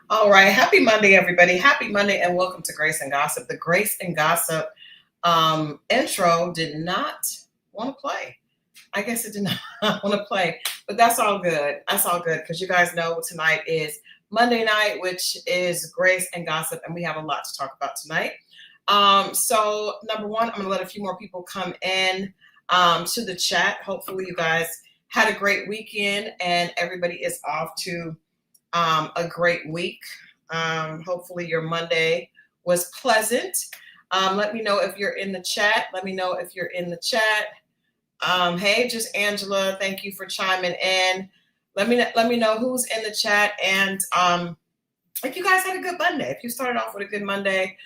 All right. Happy Monday, everybody. Happy Monday, and welcome to Grace and Gossip. The Grace and Gossip intro did not want to play. I guess it did not want to play, but that's all good. That's all good because you guys know tonight is Monday night, which is Grace and Gossip, and we have a lot to talk about tonight. So, number one, I'm going to let a few more people come in to the chat. Hopefully, you guys had a great weekend and everybody is off to a great week. Hopefully, your Monday was pleasant. Let me know if you're in the chat. Let me know if you're in the chat. Hey, just Angela, thank you for chiming in. Let me know who's in the chat, and if you guys had a good Monday. If you started off with a good Monday,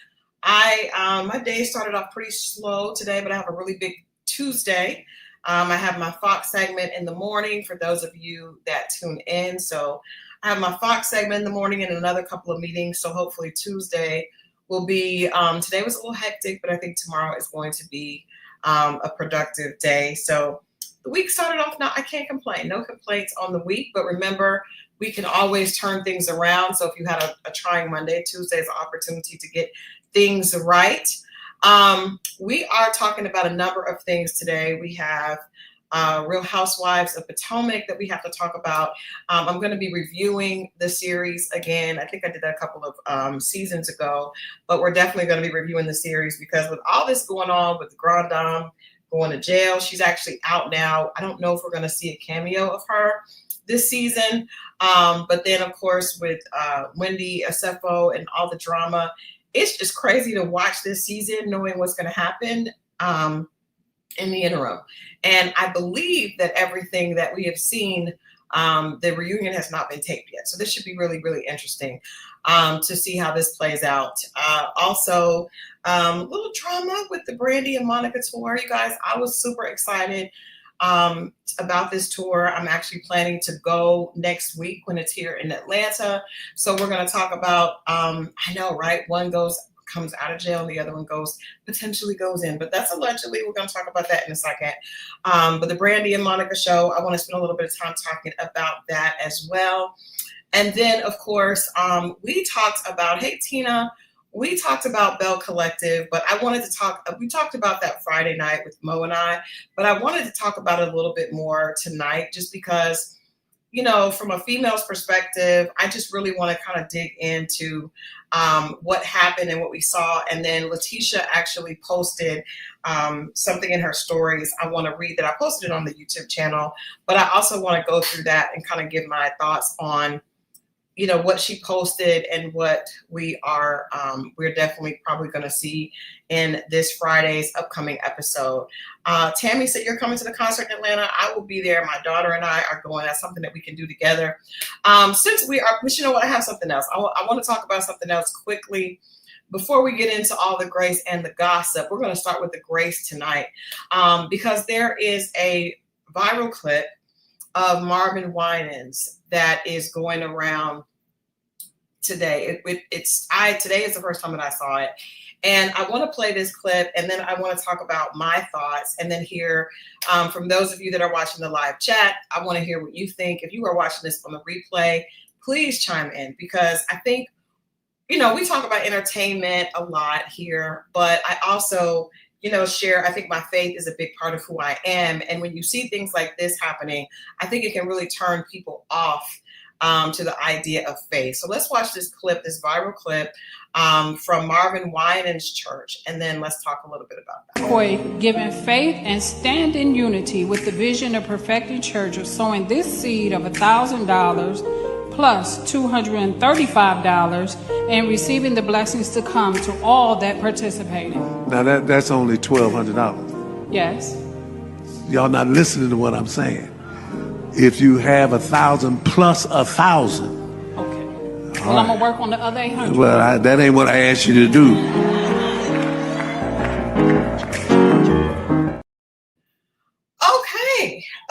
my day started off pretty slow today, but I have a really big Tuesday. I have my Fox segment in the morning for those of you that tune in. So I have my Fox segment in the morning and another couple of meetings. So hopefully Tuesday will be, today was a little hectic, but I think tomorrow is going to be a productive day. So the week started off, now I can't complain. No complaints on the week, but remember, we can always turn things around. So if you had a trying Monday, Tuesday is an opportunity to get things right. We are talking about a number of things today. We have Real Housewives of Potomac that we have to talk about. I'm going to be reviewing the series again. I think I did that a couple of seasons ago, but we're definitely going to be reviewing the series because with all this going on with the Grand Dame going to jail, she's actually out now. I don't know if we're going to see a cameo of her this season. But then, of course, with Wendy Osefo and all the drama, it's just crazy to watch this season knowing what's going to happen in the interim. And I believe that everything that we have seen, the reunion has not been taped yet. So this should be really, really interesting to see how this plays out. Also, a little drama with the Brandy and Monica tour. You guys, I was super excited about this tour. I'm actually planning to go next week when it's here in Atlanta. So we're going to talk about, I know, right? One comes out of jail and the other one potentially goes in, but that's allegedly. We're going to talk about that in a second. But the Brandy and Monica show, I want to spend a little bit of time talking about that as well. And then, of course, we talked about, hey, Tina, we talked about Belle Collective, but we talked about that Friday night with Mo and I, but I wanted to talk about it a little bit more tonight just because, from a female's perspective, I just really want to kind of dig into what happened and what we saw. And then Lateisha actually posted something in her stories I want to read that I posted it on the YouTube channel, but I also want to go through that and kind of give my thoughts on what she posted and what we're definitely probably going to see in this Friday's upcoming episode. Tammy said, you're coming to the concert in Atlanta. I will be there. My daughter and I are going. That's something that we can do together. Since we are, but you know what? I have something else. I want to talk about something else quickly before we get into all the grace and the gossip. We're going to start with the grace tonight because there is a viral clip of Marvin Winans that is going around today. Today is the first time that I saw it, and I want to play this clip, and then I want to talk about my thoughts, and then hear from those of you that are watching the live chat. I want to hear what you think. If you are watching this on the replay, please chime in because I think we talk about entertainment a lot here, but I also share, I think my faith is a big part of who I am. And when you see things like this happening, I think it can really turn people off to the idea of faith. So let's watch this viral clip from Marvin Winans' church, and then let's talk a little bit about that. Giving faith and stand in unity with the vision of Perfecting Church of sowing this seed of $1,000 plus $235 and receiving the blessings to come to all that participated. Now that's only $1,200. Yes. Y'all not listening to what I'm saying. If you have 1,000 plus 1,000. Okay. Well, I'm gonna work on the other 800. Well, that ain't what I asked you to do.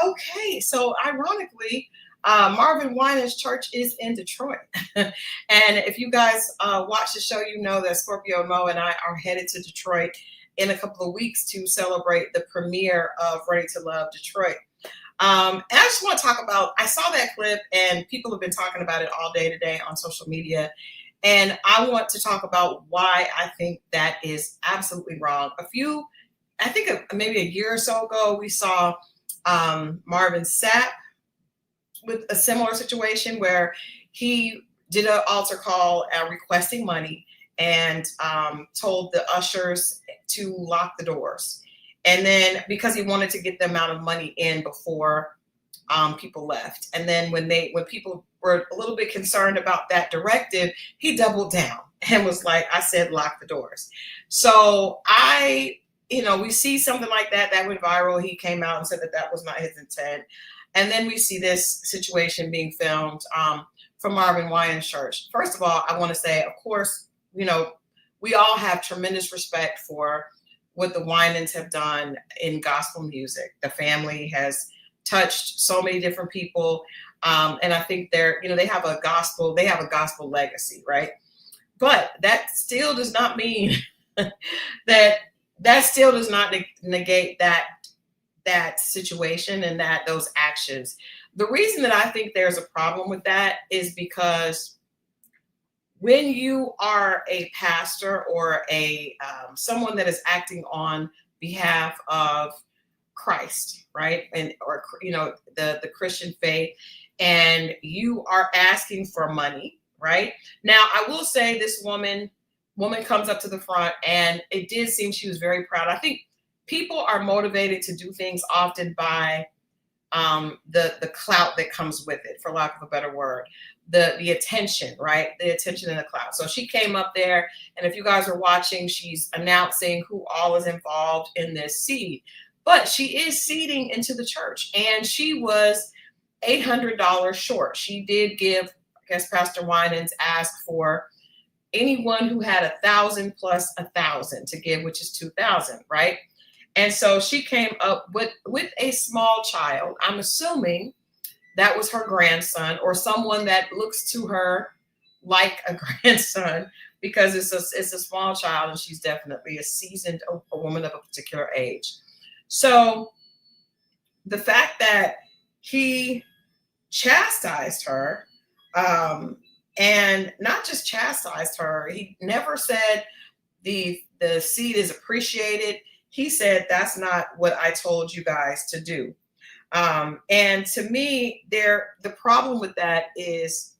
Okay. So ironically, Marvin Winans' church is in Detroit. And if you guys watch the show, you know that Scorpio Mo and I are headed to Detroit in a couple of weeks to celebrate the premiere of Ready to Love Detroit. And I just want to talk about, I saw that clip and people have been talking about it all day today on social media. And I want to talk about why I think that is absolutely wrong. I think maybe a year or so ago, we saw Marvin Sapp with a similar situation where he did an altar call requesting money and told the ushers to lock the doors. And then because he wanted to get the amount of money in before people left. And then when people were a little bit concerned about that directive, he doubled down and was like, I said, lock the doors. So we see something like that went viral. He came out and said that was not his intent. And then we see this situation being filmed from Marvin Winans Church. First of all, I want to say, of course, we all have tremendous respect for what the Winans have done in gospel music. The family has touched so many different people. And I think they have a gospel legacy, right? But that still does not mean that still does not negate that situation and those actions. The reason that I think there's a problem with that is because when you are a pastor or someone that is acting on behalf of Christ, right, or the Christian faith, and you are asking for money, right? Now, I will say this woman comes up to the front, and it did seem she was very proud. I think people are motivated to do things often by the clout that comes with it, for lack of a better word, the attention, right? The attention and the clout. So she came up there, and if you guys are watching, she's announcing who all is involved in this seed. But she is seeding into the church, and she was $800 short. She did give, I guess Pastor Winans asked for anyone who had 1,000 plus 1,000 to give, which is 2,000, right? And so she came up with a small child. I'm assuming that was her grandson or someone that looks to her like a grandson, because it's a small child, and she's definitely a woman of a particular age. So the fact that he chastised her, and not just chastised her, he never said the seed is appreciated. He said, that's not what I told you guys to do. And to me, the problem with that is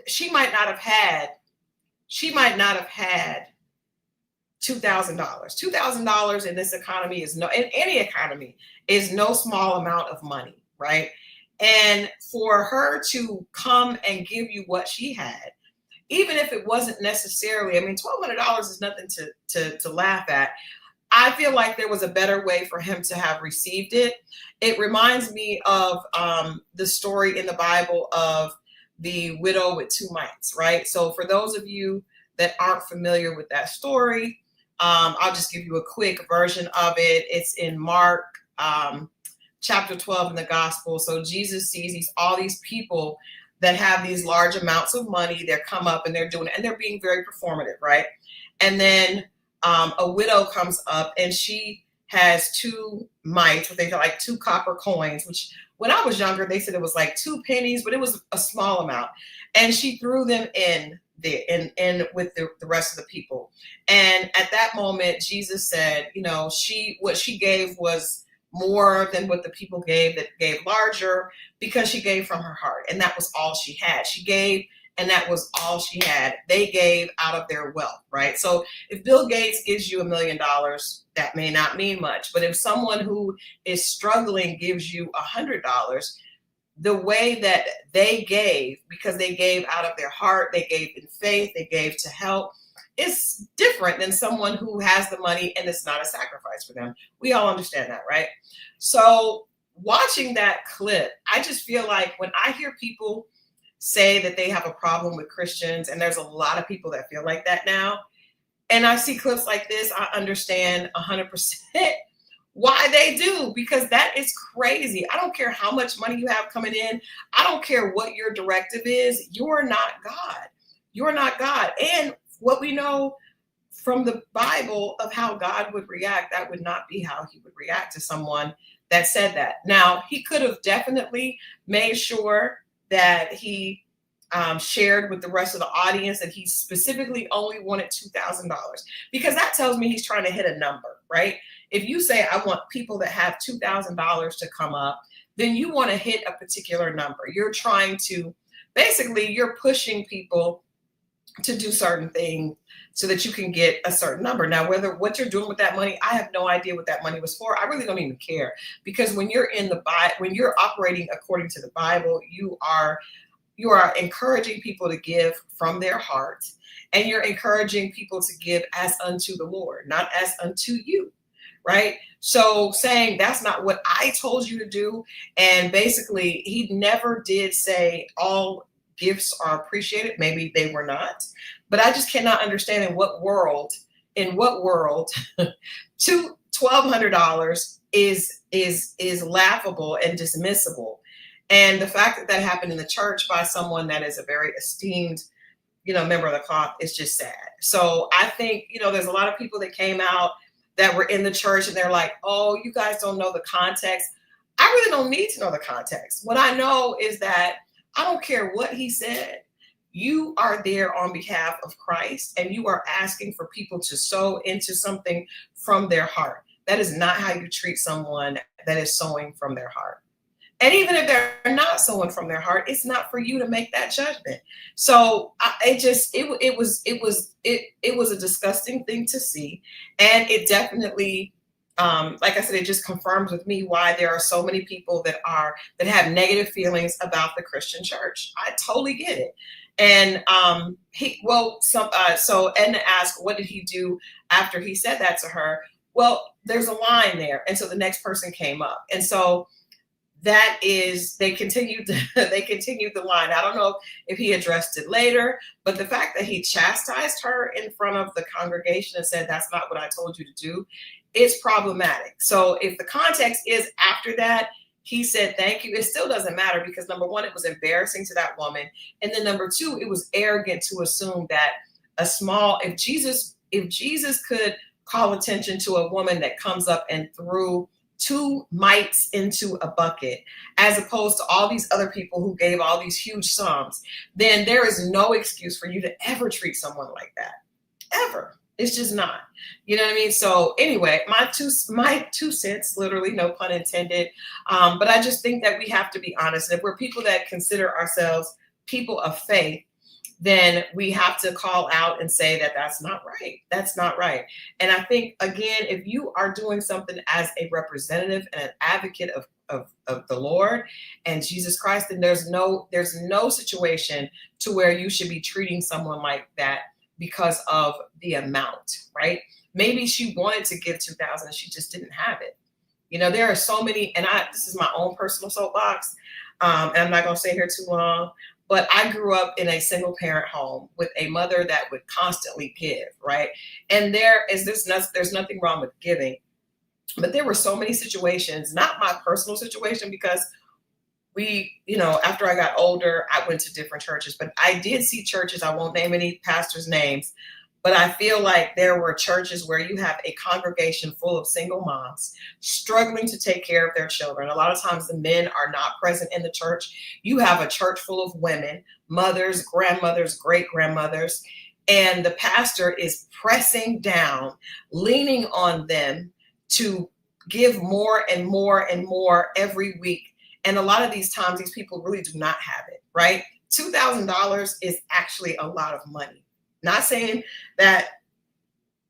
she might not have had $2,000. $2,000 in this economy in any economy is no small amount of money, right? And for her to come and give you what she had, even if it wasn't necessarily, $1,200 is nothing to laugh at. I feel like there was a better way for him to have received it. It reminds me of the story in the Bible of the widow with 2 mites, right? So for those of you that aren't familiar with that story, I'll just give you a quick version of it. It's in Mark chapter 12 in the gospel. So Jesus sees all these people that have these large amounts of money. They come up and they're doing it, and they're being very performative, right? And then a widow comes up, and she has 2 mites, what they call like 2 copper coins, which when I was younger, they said it was like 2 pennies, but it was a small amount. And she threw them in with the rest of the people. And at that moment, Jesus said, what she gave was more than what the people gave that gave larger, because she gave from her heart. And that was all she had. She gave, and that was all she had. They gave out of their wealth, right? So if Bill Gates gives you $1 million, that may not mean much. But if someone who is struggling gives you $100, the way that they gave, because they gave out of their heart, they gave in faith, they gave to help, is different than someone who has the money and it's not a sacrifice for them. We all understand that, right? So watching that clip, I just feel like when I hear people say that they have a problem with Christians, and there's a lot of people that feel like that now, and I see clips like this, I understand 100% why they do, because that is crazy. I don't care how much money you have coming in. I don't care what your directive is. You're not God. You're not God. And what we know from the Bible of how God would react, that would not be how he would react to someone that said that. Now, he could have definitely made sure that he shared with the rest of the audience that he specifically only wanted $2,000, because that tells me he's trying to hit a number, right? If you say, I want people that have $2,000 to come up, then you want to hit a particular number. You're trying to, basically, you're pushing people to do certain things so that you can get a certain number. Now, whether what you're doing with that money, I have no idea what that money was for. I really don't even care, because when you're in the Bible, when you're operating according to the Bible, you are encouraging people to give from their heart, and you're encouraging people to give as unto the Lord, not as unto you, right? So saying that's not what I told you to do, and basically he never did say all gifts are appreciated. Maybe they were not, but I just cannot understand in what world $1,200 is laughable and dismissible. And the fact that that happened in the church by someone that is a very esteemed, member of the cloth is just sad. So I think, there's a lot of people that came out that were in the church and they're like, oh, you guys don't know the context. I really don't need to know the context. What I know is that I don't care what he said. You are there on behalf of Christ, and you are asking for people to sow into something from their heart. That is not how you treat someone that is sowing from their heart. And even if they're not sowing from their heart, it's not for you to make that judgment. So it was a disgusting thing to see, and it definitely, like I said, it just confirms with me why there are so many people that have negative feelings about the Christian church. I totally get it. And so Edna asked, what did he do after he said that to her? Well, there's a line there, and so the next person came up, and so that is, they continued the line. I don't know if he addressed it later, but the fact that he chastised her in front of the congregation and said, that's not what I told you to do, is problematic. So if the context is after that, he said, thank you, it still doesn't matter, because number one, it was embarrassing to that woman. And then number two, it was arrogant to assume that if Jesus could call attention to a woman that comes up and threw 2 mites into a bucket, as opposed to all these other people who gave all these huge sums, then there is no excuse for you to ever treat someone like that. Ever. It's just not. You know what I mean? So anyway, my two cents, literally, no pun intended. But I just think that we have to be honest. If we're people that consider ourselves people of faith, then we have to call out and say that that's not right. That's not right. And I think, again, if you are doing something as a representative and an advocate of the Lord and Jesus Christ, then there's no situation to where you should be treating someone like that because of the amount, right? Maybe she wanted to give 2,000 and she just didn't have it. There are so many, and this is my own personal soapbox, and I'm not going to stay here too long. But I grew up in a single parent home with a mother that would constantly give, right? And there's nothing wrong with giving, but there were so many situations, not my personal situation, because after I got older, I went to different churches, but I did see churches. I won't name any pastors' names, but I feel like there were churches where you have a congregation full of single moms struggling to take care of their children. A lot of times the men are not present in the church. You have a church full of women, mothers, grandmothers, great-grandmothers, and the pastor is pressing down, leaning on them to give more and more and more every week. And a lot of these times, these people really do not have it, right? $2,000 is actually a lot of money. Not saying that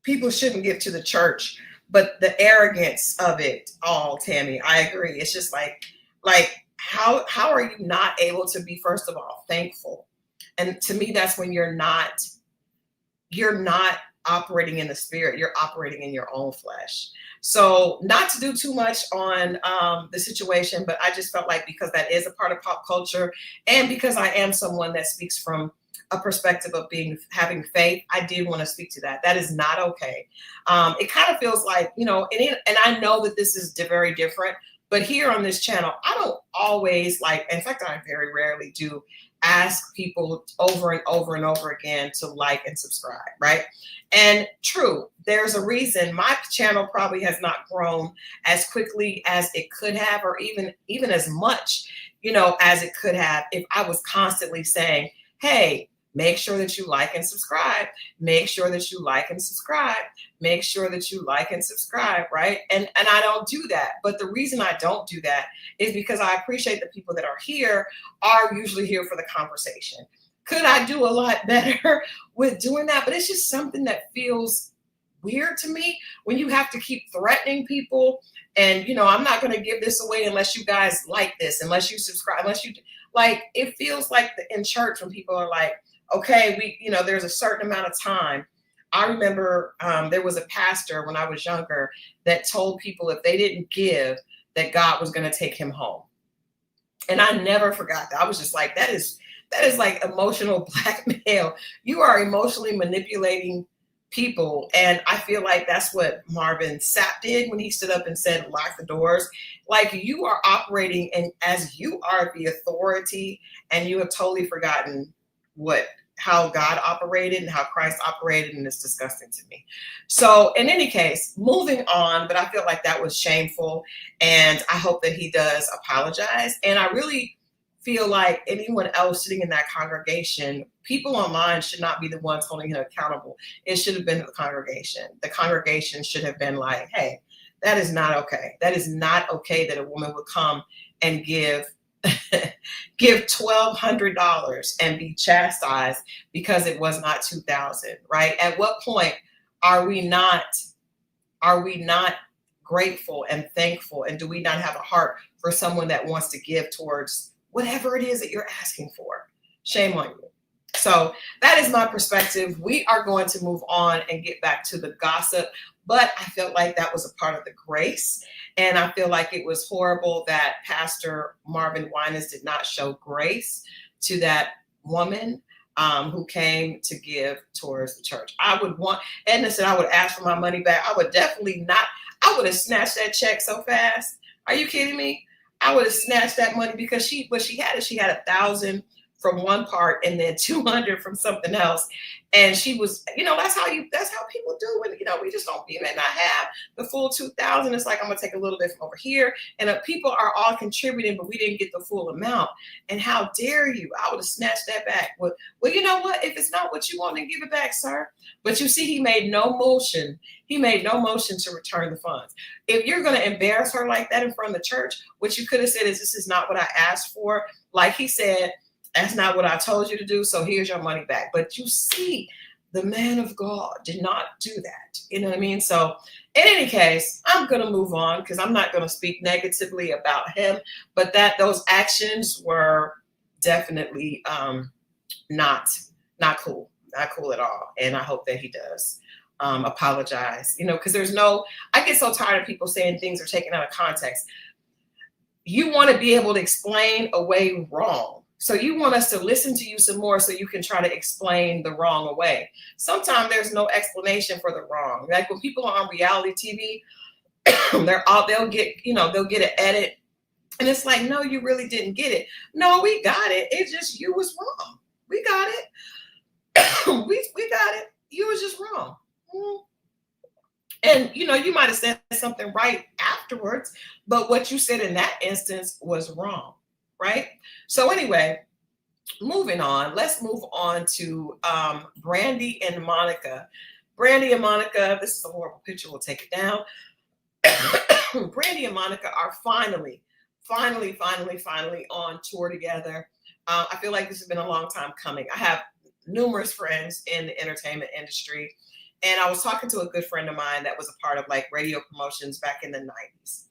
people shouldn't give to the church, but the arrogance of it all, Tammy, I agree. It's just like how are you not able to be, first of all, thankful? And to me, that's when you're not operating in the spirit, you're operating in your own flesh. So not to do too much on the situation, but I just felt like, because that is a part of pop culture, and because I am someone that speaks from a perspective of having faith, I did want to speak to that. That is not okay. It kind of feels like, and I know that this is very different, but here on this channel, I don't always in fact, I very rarely do ask people over and over and over again to like and subscribe, right? And true, there's a reason my channel probably has not grown as quickly as it could have, or even as much, as it could have if I was constantly saying, hey, make sure that you like and subscribe. Make sure that you like and subscribe. Make sure that you like and subscribe, right? And I don't do that. But the reason I don't do that is because I appreciate the people that are here are usually here for the conversation. Could I do a lot better with doing that? But it's just something that feels weird to me when you have to keep threatening people. And, I'm not going to give this away unless you guys like this, unless you subscribe, unless you like, it feels like in church when people are like, okay, there's a certain amount of time. I remember there was a pastor when I was younger that told people if they didn't give, that God was going to take him home. And I never forgot that. I was just like, that is like emotional blackmail. You are emotionally manipulating people. And I feel like that's what Marvin Sapp did when he stood up and said, lock the doors. Like, you are operating as you are the authority, and you have totally forgotten how God operated and how Christ operated, and it's disgusting to me. So in any case, moving on, but I feel like that was shameful, and I hope that he does apologize. And I really feel like anyone else sitting in that congregation, people online should not be the ones holding him accountable. It should have been the congregation. The congregation should have been like, hey, that is not okay. That is not okay that a woman would come and give $1,200 and be chastised because it was not 2,000, right? At what point are we not grateful and thankful, and do we not have a heart for someone that wants to give towards whatever it is that you're asking for? Shame on you. So that is my perspective. We are going to move on and get back to the gossip, but I felt like that was a part of the grace. And I feel like it was horrible that Pastor Marvin Winans did not show grace to that woman who came to give towards the church. Edna said I would ask for my money back. I would definitely not. I would have snatched that check so fast. Are you kidding me? I would have snatched that money, because she had 1,000 from one part and then 200 from something else. And she was, that's how people do when, we just don't, you may not have the full 2,000. It's like, I'm gonna take a little bit from over here, and people are all contributing, but we didn't get the full amount. And how dare you? I would have snatched that back. Well, you know what? If it's not what you want, then give it back, sir. But you see, he made no motion. He made no motion to return the funds. If you're going to embarrass her like that in front of the church, what you could have said is, this is not what I asked for. Like he said, that's not what I told you to do, so here's your money back. But you see, the man of God did not do that. You know what I mean? So in any case, I'm going to move on, because I'm not going to speak negatively about him. But those actions were definitely not cool. Not cool at all. And I hope that he does apologize, because I get so tired of people saying things are taken out of context. You want to be able to explain away wrong. So you want us to listen to you some more so you can try to explain the wrong away. Sometimes there's no explanation for the wrong. Like when people are on reality TV, they'll get an edit, and it's like, no, you really didn't get it. No, we got it. It's just you was wrong. We got it. we got it. You was just wrong. And you might have said something right afterwards, but what you said in that instance was wrong. Right? So anyway, moving on, let's move on to Brandy and Monica. Brandy and Monica, this is a horrible picture. We'll take it down. Brandy and Monica are finally on tour together. I feel like this has been a long time coming. I have numerous friends in the entertainment industry, and I was talking to a good friend of mine that was a part of like radio promotions back in the 90s.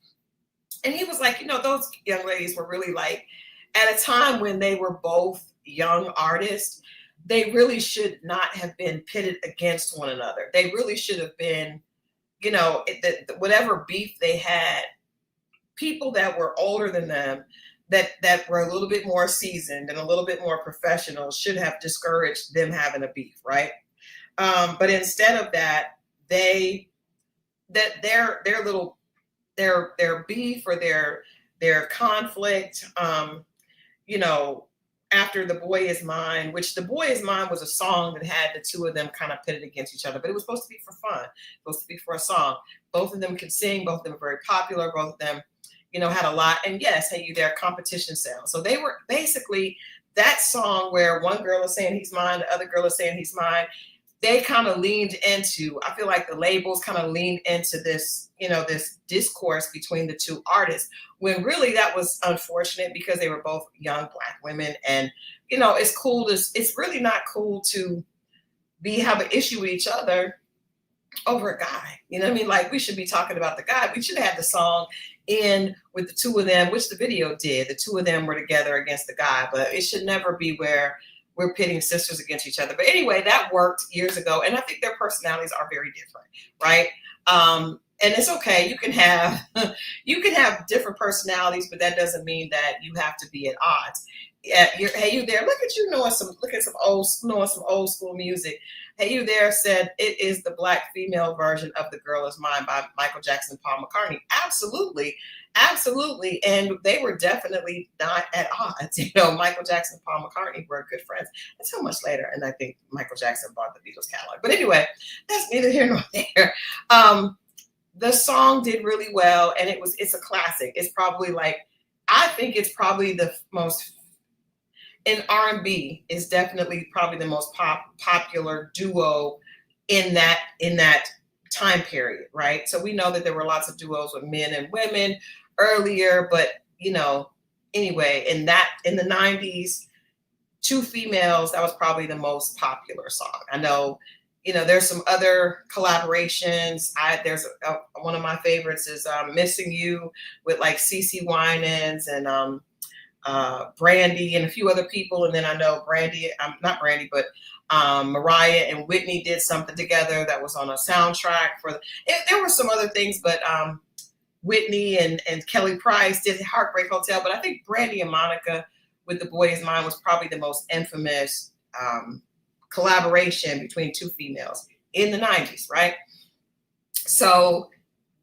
And he was like, those young ladies were really like, at a time when they were both young artists, they really should not have been pitted against one another. They really should have been, whatever beef they had, people that were older than them, that were a little bit more seasoned and a little bit more professional, should have discouraged them having a beef, right? But instead of that, their beef or their conflict, after The Boy Is Mine, which The Boy Is Mine was a song that had the two of them kind of pitted against each other, but it was supposed to be for fun, supposed to be for a song. Both of them could sing, both of them were very popular, both of them, had a lot. And yes, Hey You There, competition sound. So they were basically that song where one girl is saying he's mine, the other girl is saying he's mine. They kind of leaned into, I feel like the labels kind of leaned into this, this discourse between the two artists, when really that was unfortunate because they were both young Black women. And, it's really not cool to have an issue with each other over a guy. You know what I mean? Like, we should be talking about the guy. We should have the song end with the two of them, which the video did. The two of them were together against the guy, but it should never be where we're pitting sisters against each other. But anyway, that worked years ago. And I think their personalities are very different, right? And it's okay. You can have different personalities, but that doesn't mean that you have to be at odds. Hey You There, look at you knowing some old school music. Hey You There said it is the Black female version of The Girl Is Mine by Michael Jackson and Paul McCartney. Absolutely. And they were definitely not at odds. Michael Jackson and Paul McCartney were good friends until much later. And I think Michael Jackson bought the Beatles catalog. But anyway, that's neither here nor there. The song did really well, and it's a classic. It's probably I think it's probably the most, in R&B, is definitely probably the most popular duo in that time period, right? So we know that there were lots of duos with men and women earlier, but anyway, in the 90s, two females, that was probably the most popular song. I know, there's some other collaborations. There's one of my favorites is Missing You with CeCe Winans and Brandy and a few other people. And then I know not Brandy, but Mariah and Whitney did something together that was on a soundtrack there were some other things, but Whitney and Kelly Price did Heartbreak Hotel. But I think Brandy and Monica with The Boy Is Mine was probably the most infamous collaboration between two females in the 90s, right? So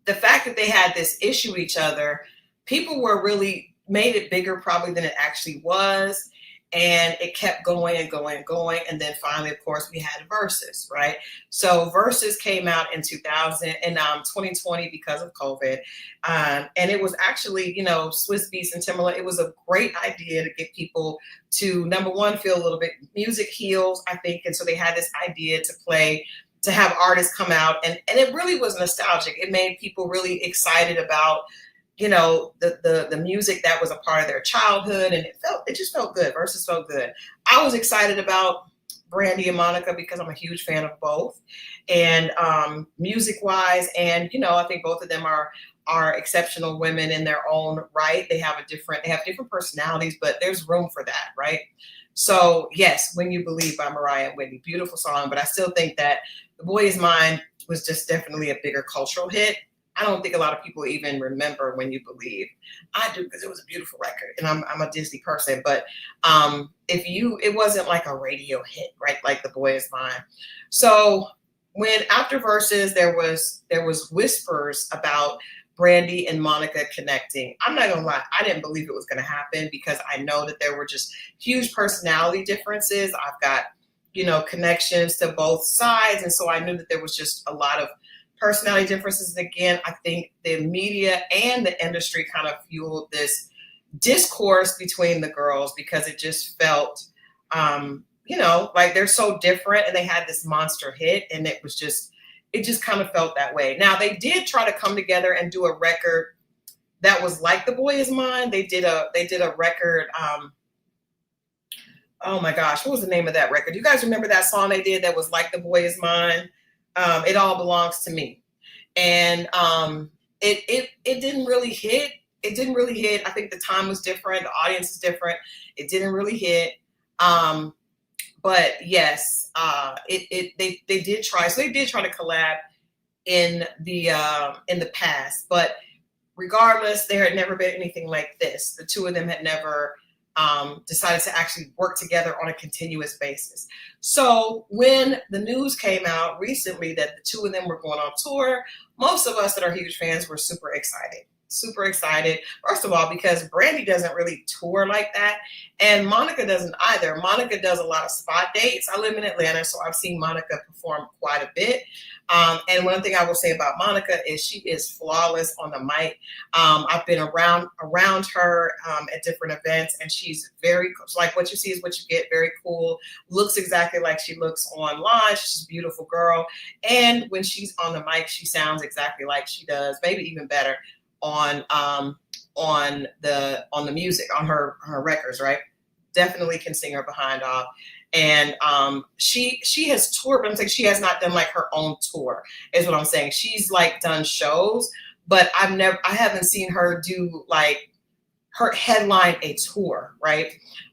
the fact that they had this issue with each other, people were really made it bigger probably than it actually was. And it kept going and going and going. And then finally, of course, we had Versus, right? So Versus came out in 2020 because of COVID. And it was actually, Swiss Beats and Timberland. It was a great idea to get people to, number one, feel a little bit, music heals, I think. And so they had this idea to have artists come out. And it really was nostalgic. It made people really excited about the music that was a part of their childhood, and it just felt good. Versus felt good. I was excited about Brandy and Monica because I'm a huge fan of both, and music wise, and I think both of them are exceptional women in their own right. They have different personalities, but there's room for that, right? So yes, When You Believe by Mariah and Whitney, beautiful song, but I still think that The Boy Is Mine was just definitely a bigger cultural hit. I don't think a lot of people even remember When You Believe. I do, because it was a beautiful record, and I'm a Disney person. But it wasn't like a radio hit, right? Like The Boy Is Mine. So when after Versus, there was whispers about Brandy and Monica connecting. I'm not gonna lie, I didn't believe it was gonna happen because I know that there were just huge personality differences. I've got connections to both sides, and so I knew that there was just a lot of personality differences. And again, I think the media and the industry kind of fueled this discourse between the girls because it just felt, like they're so different, and they had this monster hit, and it just kind of felt that way. Now, they did try to come together and do a record that was like The Boy Is Mine. They did a record. Oh my gosh, what was the name of that record? You guys remember that song they did that was like The Boy Is Mine? It All Belongs to Me. And it didn't really hit. It didn't really hit. I think the time was different. The audience is different. It didn't really hit. But yes, they did try. So they did try to collab in the past. But regardless, there had never been anything like this. The two of them had never decided to actually work together on a continuous basis. So when the news came out recently that the two of them were going on tour, most of us that are huge fans were super excited. super excited. First of all, because Brandy doesn't really tour like that, and Monica doesn't either. Monica does a lot of spot dates. I live in Atlanta, so I've seen Monica perform quite a bit. And one thing I will say about Monica is she is flawless on the mic. I've been around her at different events, and she's very, like, what you see is what you get. Very cool, looks exactly like she looks online. She's a beautiful girl, and when she's on the mic, she sounds exactly like she does, maybe even better on the music, on her records, right? Definitely can sing her behind off. And she has toured, but I'm saying she has not done like her own tour, is what I'm saying. She's like done shows, but I haven't seen her do like her headline a tour, right?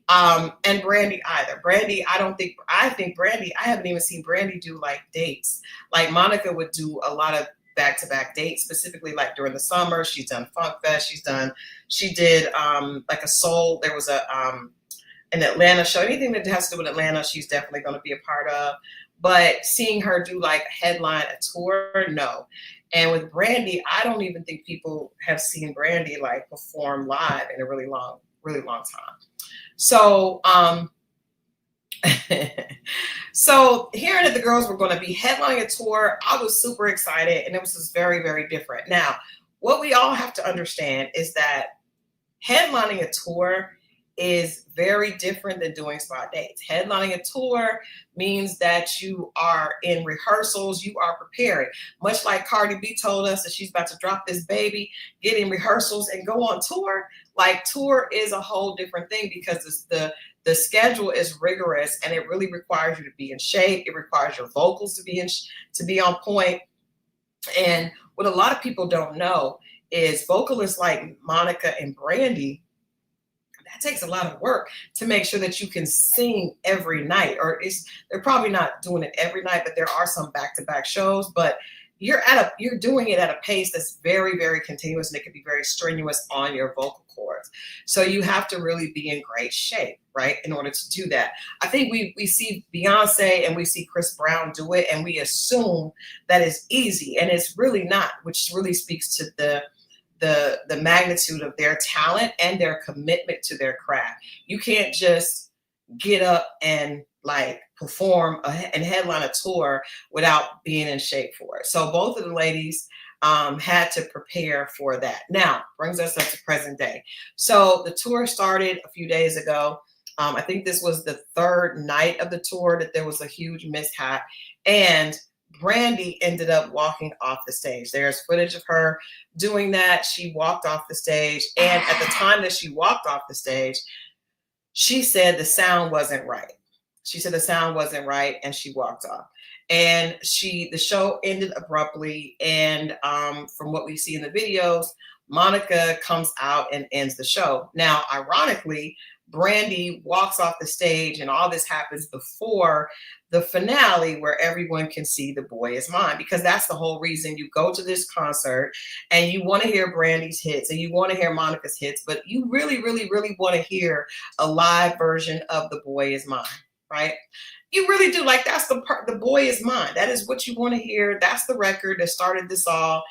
And Brandy either. Brandy, I think Brandy, I haven't even seen Brandy do like dates. Like Monica would do a lot of back-to-back dates, specifically like during the summer. She's done Funk Fest. She did like a soul. There was an Atlanta show. Anything that has to do with Atlanta, she's definitely going to be a part of. But seeing her do like headline a tour, no. And with Brandy, I don't even think people have seen Brandy like perform live in a really long time. So, so hearing that the girls were going to be headlining a tour, I was super excited, and it was just very, very different. Now, what we all have to understand is that headlining a tour is very different than doing spot dates. Headlining a tour means that you are in rehearsals, you are preparing. Much like Cardi B told us that she's about to drop this baby, get in rehearsals and go on tour. Like, tour is a whole different thing, because it's the schedule is rigorous, and it really requires you to be in shape. It requires your vocals to be on point. And what a lot of people don't know is vocalists like Monica and Brandy, that takes a lot of work to make sure that you can sing every night. They're probably not doing it every night, but there are some back-to-back shows. But you're doing it at a pace that's very, very continuous, and it can be very strenuous on your vocal cords. So you have to really be in great shape, right, in order to do that. I think we see Beyonce and we see Chris Brown do it, and we assume that it's easy, and it's really not, which really speaks to the magnitude of their talent and their commitment to their craft. You can't just get up and like perform and headline a tour without being in shape for it. So both of the ladies had to prepare for that. Now, brings us up to present day. So the tour started a few days ago. I think this was the third night of the tour that there was a huge mishap, and Brandy ended up walking off the stage. There's footage of her doing that. She walked off the stage, and at the time that she walked off the stage, she said the sound wasn't right. She said the sound wasn't right, and she walked off. And the show ended abruptly. And from what we see in the videos, Monica comes out and ends the show. Now, ironically, Brandy walks off the stage, and all this happens before the finale, where everyone can see The Boy Is Mine, because that's the whole reason you go to this concert, and you want to hear Brandy's hits and you want to hear Monica's hits, but you really, really, really want to hear a live version of The Boy Is Mine, right? You really do. Like, that's the part. The Boy Is Mine. That is what you want to hear. That's the record that started this all.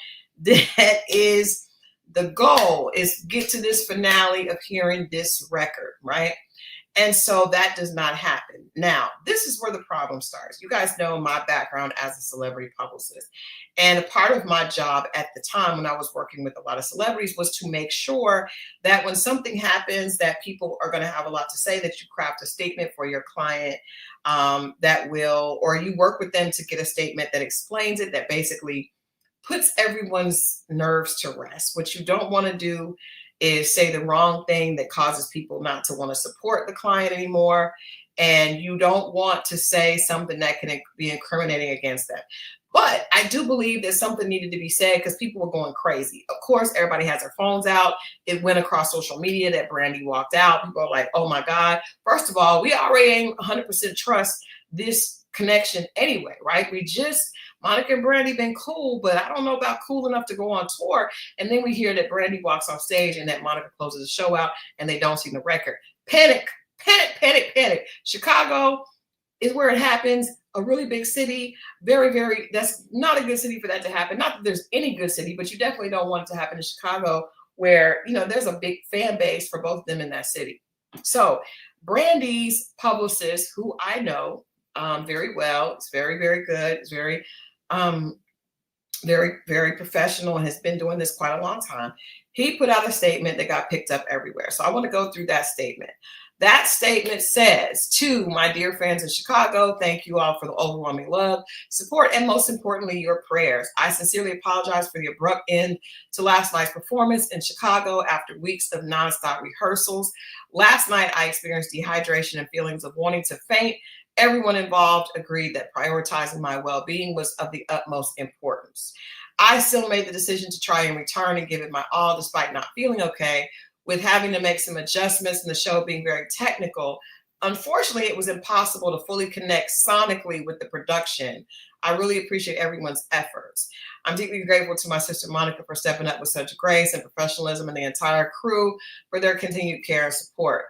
That is the goal, is get to this finale of hearing this record, right? And so that does not happen. Now, this is where the problem starts. You guys know my background as a celebrity publicist. And a part of my job at the time when I was working with a lot of celebrities was to make sure that when something happens that people are going to have a lot to say, that you craft a statement for your client or you work with them to get a statement that explains it, that basically puts everyone's nerves to rest. What you don't want to do is say the wrong thing that causes people not to want to support the client anymore. And you don't want to say something that can be incriminating against them. But I do believe that something needed to be said, because people were going crazy. Of course, everybody has their phones out. It went across social media that Brandy walked out. People are like, oh my God. First of all, we already ain't 100% trust this connection anyway, right? Monica and Brandy been cool, but I don't know about cool enough to go on tour. And then we hear that Brandy walks off stage and that Monica closes the show out and they don't see the record. Panic, panic, panic, panic. Chicago is where it happens. A really big city. Very, very, that's not a good city for that to happen. Not that there's any good city, but you definitely don't want it to happen in Chicago, where, you know, there's a big fan base for both of them in that city. So Brandy's publicist, who I know very well, it's very, very good. It's very, very, very professional and has been doing this quite a long time. He put out a statement that got picked up everywhere. So I want to go through that statement. That statement says, to my dear friends in Chicago, thank you all for the overwhelming love, support, and most importantly, your prayers. I sincerely apologize for the abrupt end to last night's performance in Chicago after weeks of nonstop rehearsals. Last night, I experienced dehydration and feelings of wanting to faint. Everyone involved agreed that prioritizing my well-being was of the utmost importance. I still made the decision to try and return and give it my all despite not feeling okay, with having to make some adjustments and the show being very technical. Unfortunately, it was impossible to fully connect sonically with the production. I really appreciate everyone's efforts. I'm deeply grateful to my sister Monica for stepping up with such grace and professionalism, and the entire crew for their continued care and support.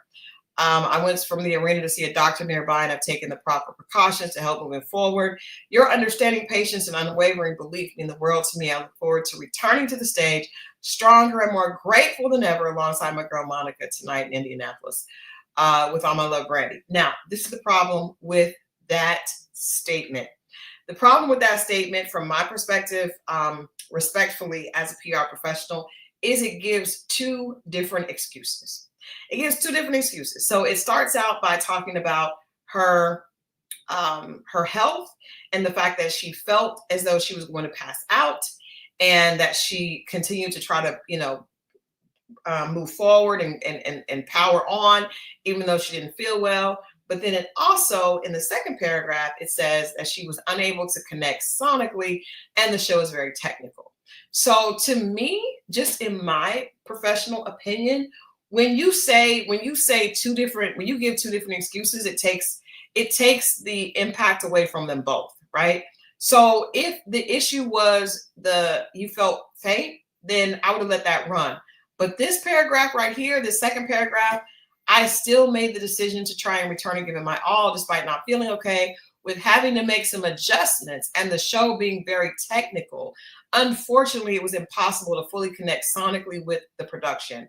I went from the arena to see a doctor nearby, and I've taken the proper precautions to help moving forward. Your understanding, patience, and unwavering belief mean the world to me. I look forward to returning to the stage stronger and more grateful than ever alongside my girl Monica tonight in Indianapolis with all my love, Brandy. Now, this is the problem with that statement. The problem with that statement, from my perspective, respectfully as a PR professional, is it gives two different excuses. It gives two different excuses. So it starts out by talking about her health and the fact that she felt as though she was going to pass out, and that she continued to try to, you know, move forward and power on, even though she didn't feel well. But then it also, in the second paragraph, it says that she was unable to connect sonically, and the show is very technical. So to me, just in my professional opinion, when you give two different excuses, it takes the impact away from them both, right? So if the issue was you felt faint, then I would have let that run. But this paragraph right here, the second paragraph, I still made the decision to try and return and give it my all despite not feeling okay, with having to make some adjustments and the show being very technical. Unfortunately, it was impossible to fully connect sonically with the production.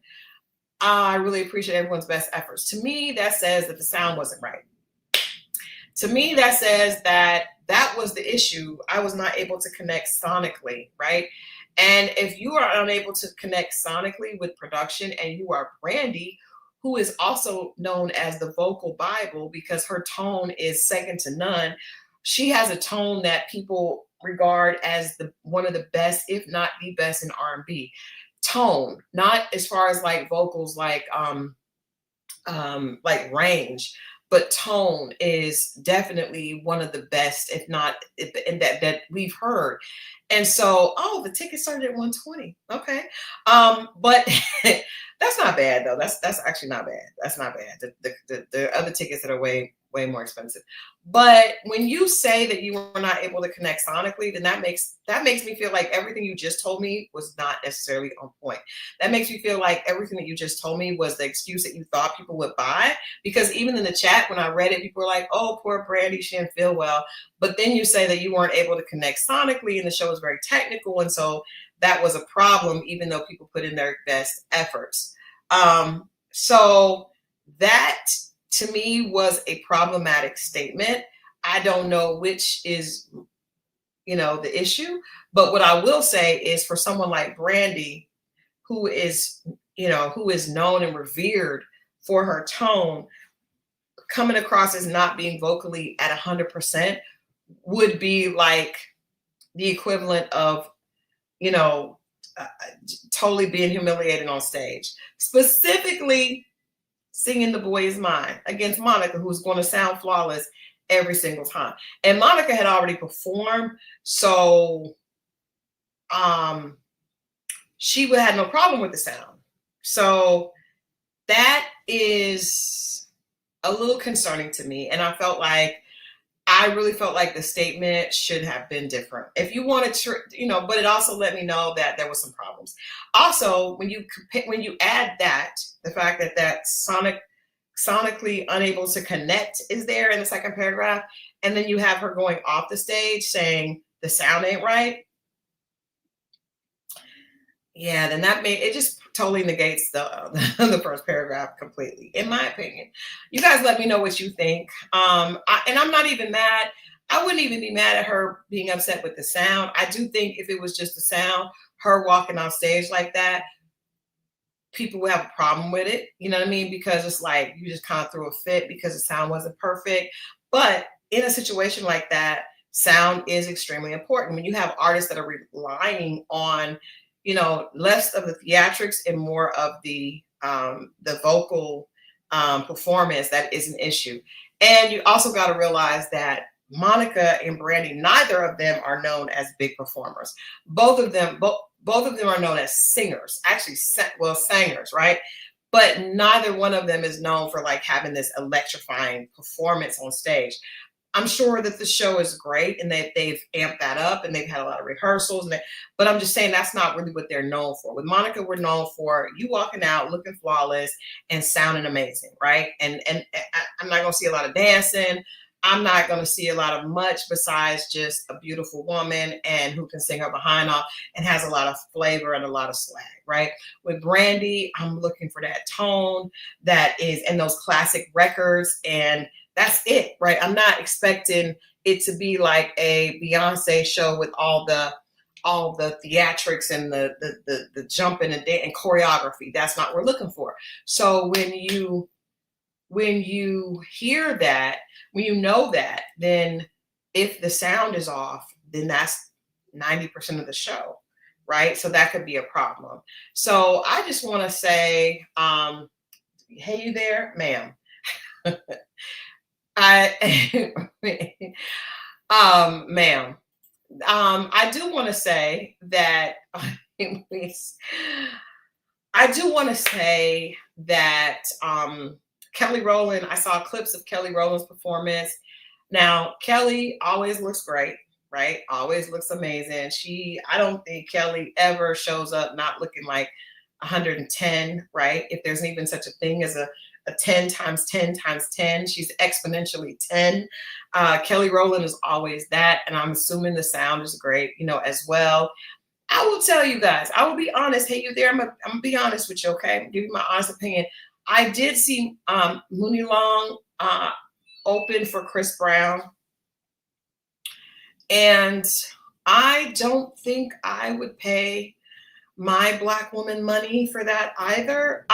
I really appreciate everyone's best efforts. To me, that says that the sound wasn't right. To me, that says that was the issue. I was not able to connect sonically, right? And if you are unable to connect sonically with production, and you are Brandy, who is also known as the vocal Bible because her tone is second to none. She has a tone that people regard as one of the best, if not the best, in R&B. Tone, not as far as like vocals, like range, but tone is definitely one of the best, if not that we've heard. And so, the ticket started at $120. Okay, but that's not bad though. That's actually not bad. That's not bad. The other tickets that are way more expensive. But when you say that you were not able to connect sonically, then that makes me feel like everything you just told me was not necessarily on point. That makes me feel like everything that you just told me was the excuse that you thought people would buy. Because even in the chat, when I read it, people were like, "Oh, poor Brandy, she didn't feel well." But then you say that you weren't able to connect sonically, and the show was very technical, and so that was a problem, even though people put in their best efforts. So that, to me, was a problematic statement. I don't know which is, the issue, but what I will say is, for someone like Brandy, who is known and revered for her tone, coming across as not being vocally at 100% would be like the equivalent of, totally being humiliated on stage, specifically singing "The Boy Is Mine" against Monica, who's going to sound flawless every single time. And Monica had already performed, so she would have no problem with the sound. So that is a little concerning to me. And I really felt like the statement should have been different. If you wanted to, but it also let me know that there was some problems. Also, when you add the fact that sonically unable to connect is there in the second paragraph, and then you have her going off the stage saying the sound ain't right. Yeah, then that made it totally negates the first paragraph completely, in my opinion. You guys let me know what you think. And I'm not even mad. I wouldn't even be mad at her being upset with the sound. I do think if it was just the sound, her walking on stage like that, people would have a problem with it. You know what I mean? Because it's like you just kind of threw a fit because the sound wasn't perfect. But in a situation like that, sound is extremely important. When you have artists that are relying on, you know, less of the theatrics and more of the vocal performance, that is an issue. And you also got to realize that Monica and Brandy, neither of them are known as big performers. Both of them are known as singers, actually, well, singers, right? But neither one of them is known for like having this electrifying performance on stage. I'm sure that the show is great and they've amped that up and they've had a lot of rehearsals. But I'm just saying that's not really what they're known for. With Monica, we're known for you walking out looking flawless and sounding amazing, right? And I'm not going to see a lot of dancing. I'm not going to see a lot of much besides just a beautiful woman and who can sing her behind off and has a lot of flavor and a lot of swag, right? With Brandy, I'm looking for that tone that is in those classic records, and that's it, right? I'm not expecting it to be like a Beyonce show with all the theatrics and the jumping and choreography. That's not what we're looking for. So when you hear that, when you know that, then if the sound is off, then that's 90% of the show, right? So that could be a problem. So I just want to say, hey, you there, ma'am. Ma'am, I do want to say that Kelly Rowland, I saw clips of Kelly Rowland's performance. Now, Kelly always looks great, right? Always looks amazing. I don't think Kelly ever shows up not looking like 110, right? If there's even such a thing as a 10 times 10 times 10, she's exponentially 10. Kelly Rowland is always that. And I'm assuming the sound is great, you know, as well. I will tell you guys, I will be honest. Hey, you there? I'm gonna be honest with you, okay? Give you my honest opinion. I did see Mooney Long open for Chris Brown. And I don't think I would pay my Black woman money for that either.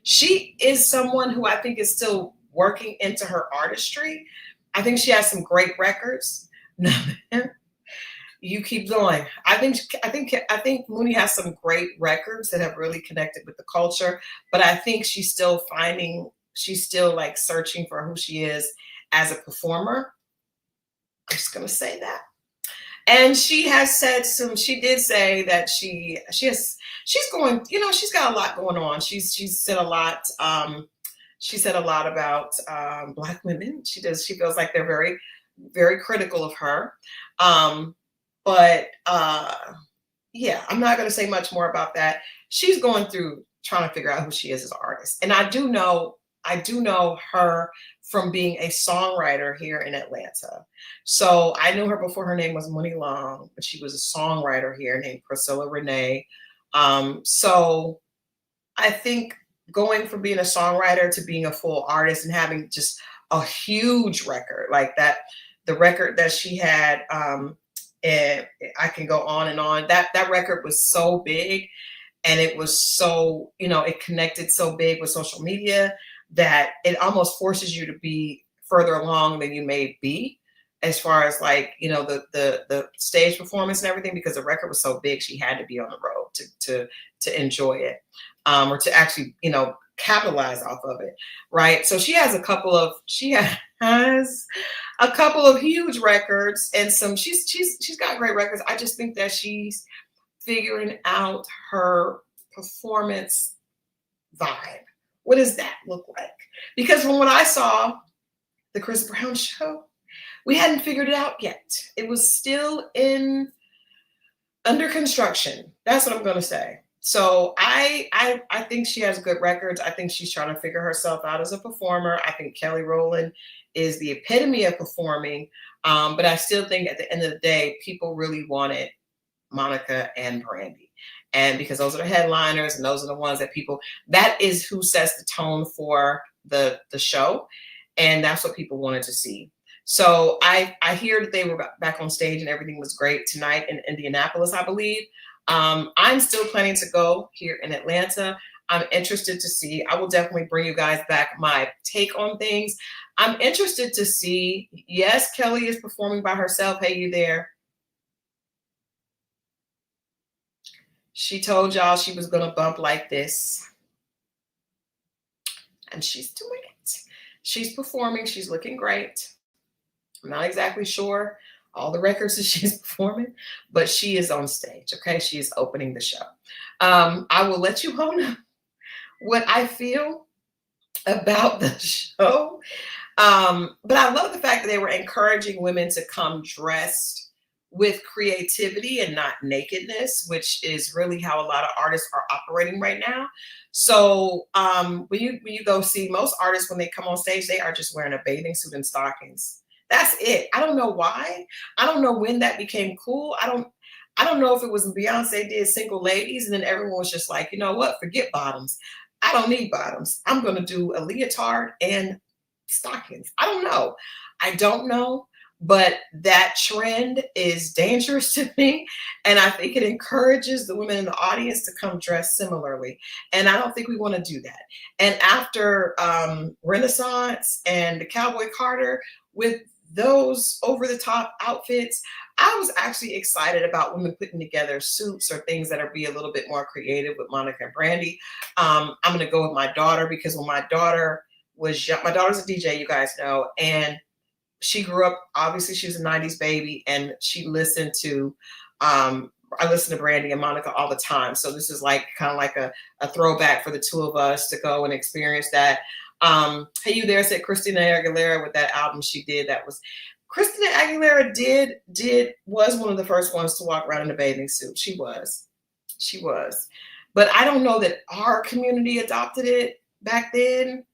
She is someone who I think is still working into her artistry. I think she has some great records. You keep going. I think Mooney has some great records that have really connected with the culture, but I think she's still like searching for who she is as a performer. I'm just gonna say that. And she did say that she's going, you know, she's got a lot going on. She's said a lot. She said a lot about Black women. She feels like they're very, very critical of her. Yeah, I'm not going to say much more about that. She's going through trying to figure out who she is as an artist. And I do know her from being a songwriter here in Atlanta. So I knew her before her name was Mooney Long, but she was a songwriter here named Priscilla Renee. So I think going from being a songwriter to being a full artist and having just a huge record like that, the record that she had, and I can go on and on. That record was so big, and it was so, you know, it connected so big with social media that it almost forces you to be further along than you may be, as far as like, you know, the stage performance and everything, because the record was so big, she had to be on the road to enjoy it, or to actually, you know, capitalize off of it, right? So she has a couple of huge records, and she's got great records. I just think that she's figuring out her performance vibe. What does that look like? Because from what I saw, the Chris Brown show, we hadn't figured it out yet. It was still under construction. That's what I'm going to say. So I think she has good records. I think she's trying to figure herself out as a performer. I think Kelly Rowland is the epitome of performing. But I still think at the end of the day, people really wanted Monica and Brandy. And because those are the headliners and those are the ones that people, that is who sets the tone for the show. And that's what people wanted to see. So I hear that they were back on stage and everything was great tonight in Indianapolis, I believe. I'm still planning to go here in Atlanta. I'm interested to see. I will definitely bring you guys back my take on things. I'm interested to see. Yes, Kelly is performing by herself. Hey, you there? She told y'all she was going to bump like this. And she's doing it. She's performing. She's looking great. I'm not exactly sure all the records that she's performing, but she is on stage. Okay. She is opening the show. I will let you all know what I feel about the show. But I love the fact that they were encouraging women to come dressed with creativity and not nakedness, which is really how a lot of artists are operating right now. So when you go see most artists, when they come on stage, they are just wearing a bathing suit and stockings. That's it. I don't know why. I don't know when that became cool. I don't know if it was Beyonce did Single Ladies and then everyone was just like, you know what, forget bottoms. I don't need bottoms. I'm going to do a leotard and stockings. I don't know, but that trend is dangerous to me. And I think it encourages the women in the audience to come dressed similarly. And I don't think we want to do that. And after Renaissance and the Cowboy Carter with those over-the-top outfits, I was actually excited about women putting together suits or things that are be a little bit more creative with Monica and Brandy. I'm going to go with my daughter because when my daughter was young, my daughter's a DJ, you guys know, and she grew up, obviously she was a 90s baby, and she listened to, I listen to Brandy and Monica all the time. So this is like kind of like a throwback for the two of us to go and experience that. Hey, you there, said Christina Aguilera with that album she did. That was Christina Aguilera was one of the first ones to walk around in a bathing suit. She was. But I don't know that our community adopted it back then.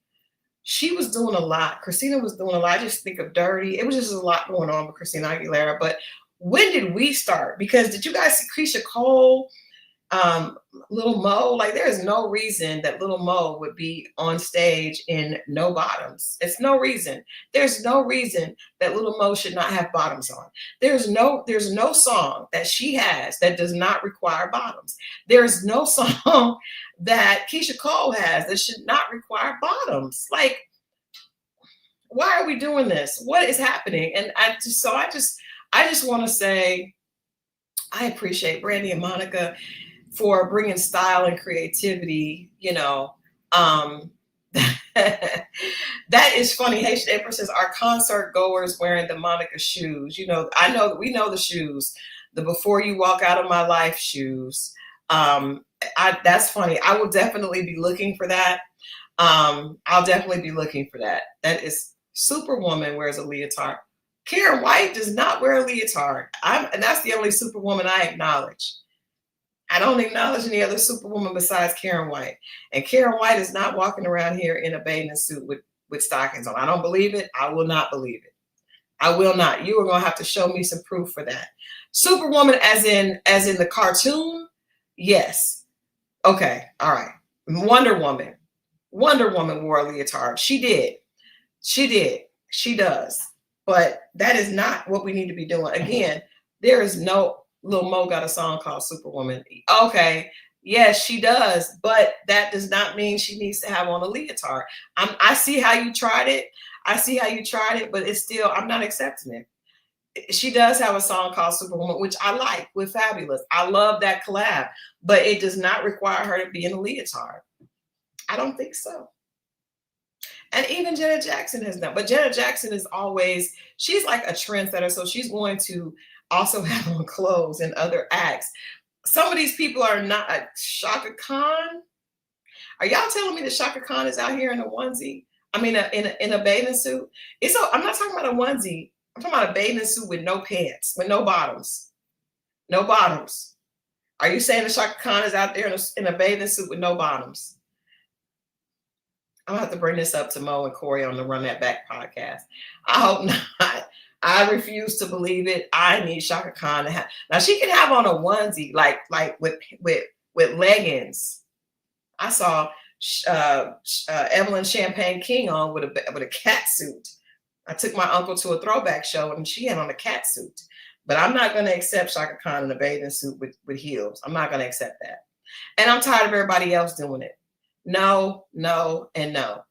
She was doing a lot. Christina was doing a lot. I just think of Dirty. It was just a lot going on with Christina Aguilera. But when did we start? Because did you guys see Keisha Cole, Little Mo? Like, there is no reason that Little Mo would be on stage in no bottoms. It's no reason. There's no reason that Little Mo should not have bottoms on. There's no song that she has that does not require bottoms. There's no song that Keisha Cole has that should not require bottoms. Like, why are we doing this? What is happening? And I just want to say, I appreciate Brandy and Monica for bringing style and creativity, you know. That is funny. Haitian Empress says, our concert goers wearing the Monica shoes. You know, we know the shoes, the before you walk out of my life shoes. That's funny. I will definitely be looking for that. I'll definitely be looking for that. That is Superwoman wears a leotard. Karen White does not wear a leotard. And that's the only Superwoman I acknowledge. I don't acknowledge any other Superwoman besides Karen White. And Karen White is not walking around here in a bathing suit with stockings on. I don't believe it. I will not believe it. I will not. You are going to have to show me some proof for that. Superwoman as in the cartoon? Yes. Okay. All right. Wonder Woman wore a leotard. She did. She does. But that is not what we need to be doing. Again, there is no, Lil Mo got a song called Superwoman. Okay, yes, she does, but that does not mean she needs to have on a leotard. I see how you tried it. But it's still, I'm not accepting it. She does have a song called Superwoman, which I like, with Fabulous. I love that collab, but it does not require her to be in a leotard. I don't think so. And even Janet Jackson has not. But Janet Jackson is always, she's like a trendsetter. So she's going to also have on clothes in other acts. Some of these people are not. Shaka Khan. Are y'all telling me that Shaka Khan is out here in a onesie? I mean, in a bathing suit? I'm not talking about a onesie. I'm talking about a bathing suit with no pants, with no bottoms. No bottoms. Are you saying that Shaka Khan is out there in a bathing suit with no bottoms? I'm gonna have to bring this up to Mo and Corey on the Run That Back podcast. I hope not. I refuse to believe it. I need Shaka Khan to have. Now she can have on a onesie, like with with leggings. I saw Evelyn Champagne King on with a cat suit. I took my uncle to a throwback show and she had on a cat suit. But I'm not going to accept Shaka Khan in a bathing suit with heels. I'm not going to accept that. And I'm tired of everybody else doing it. No, no, and no.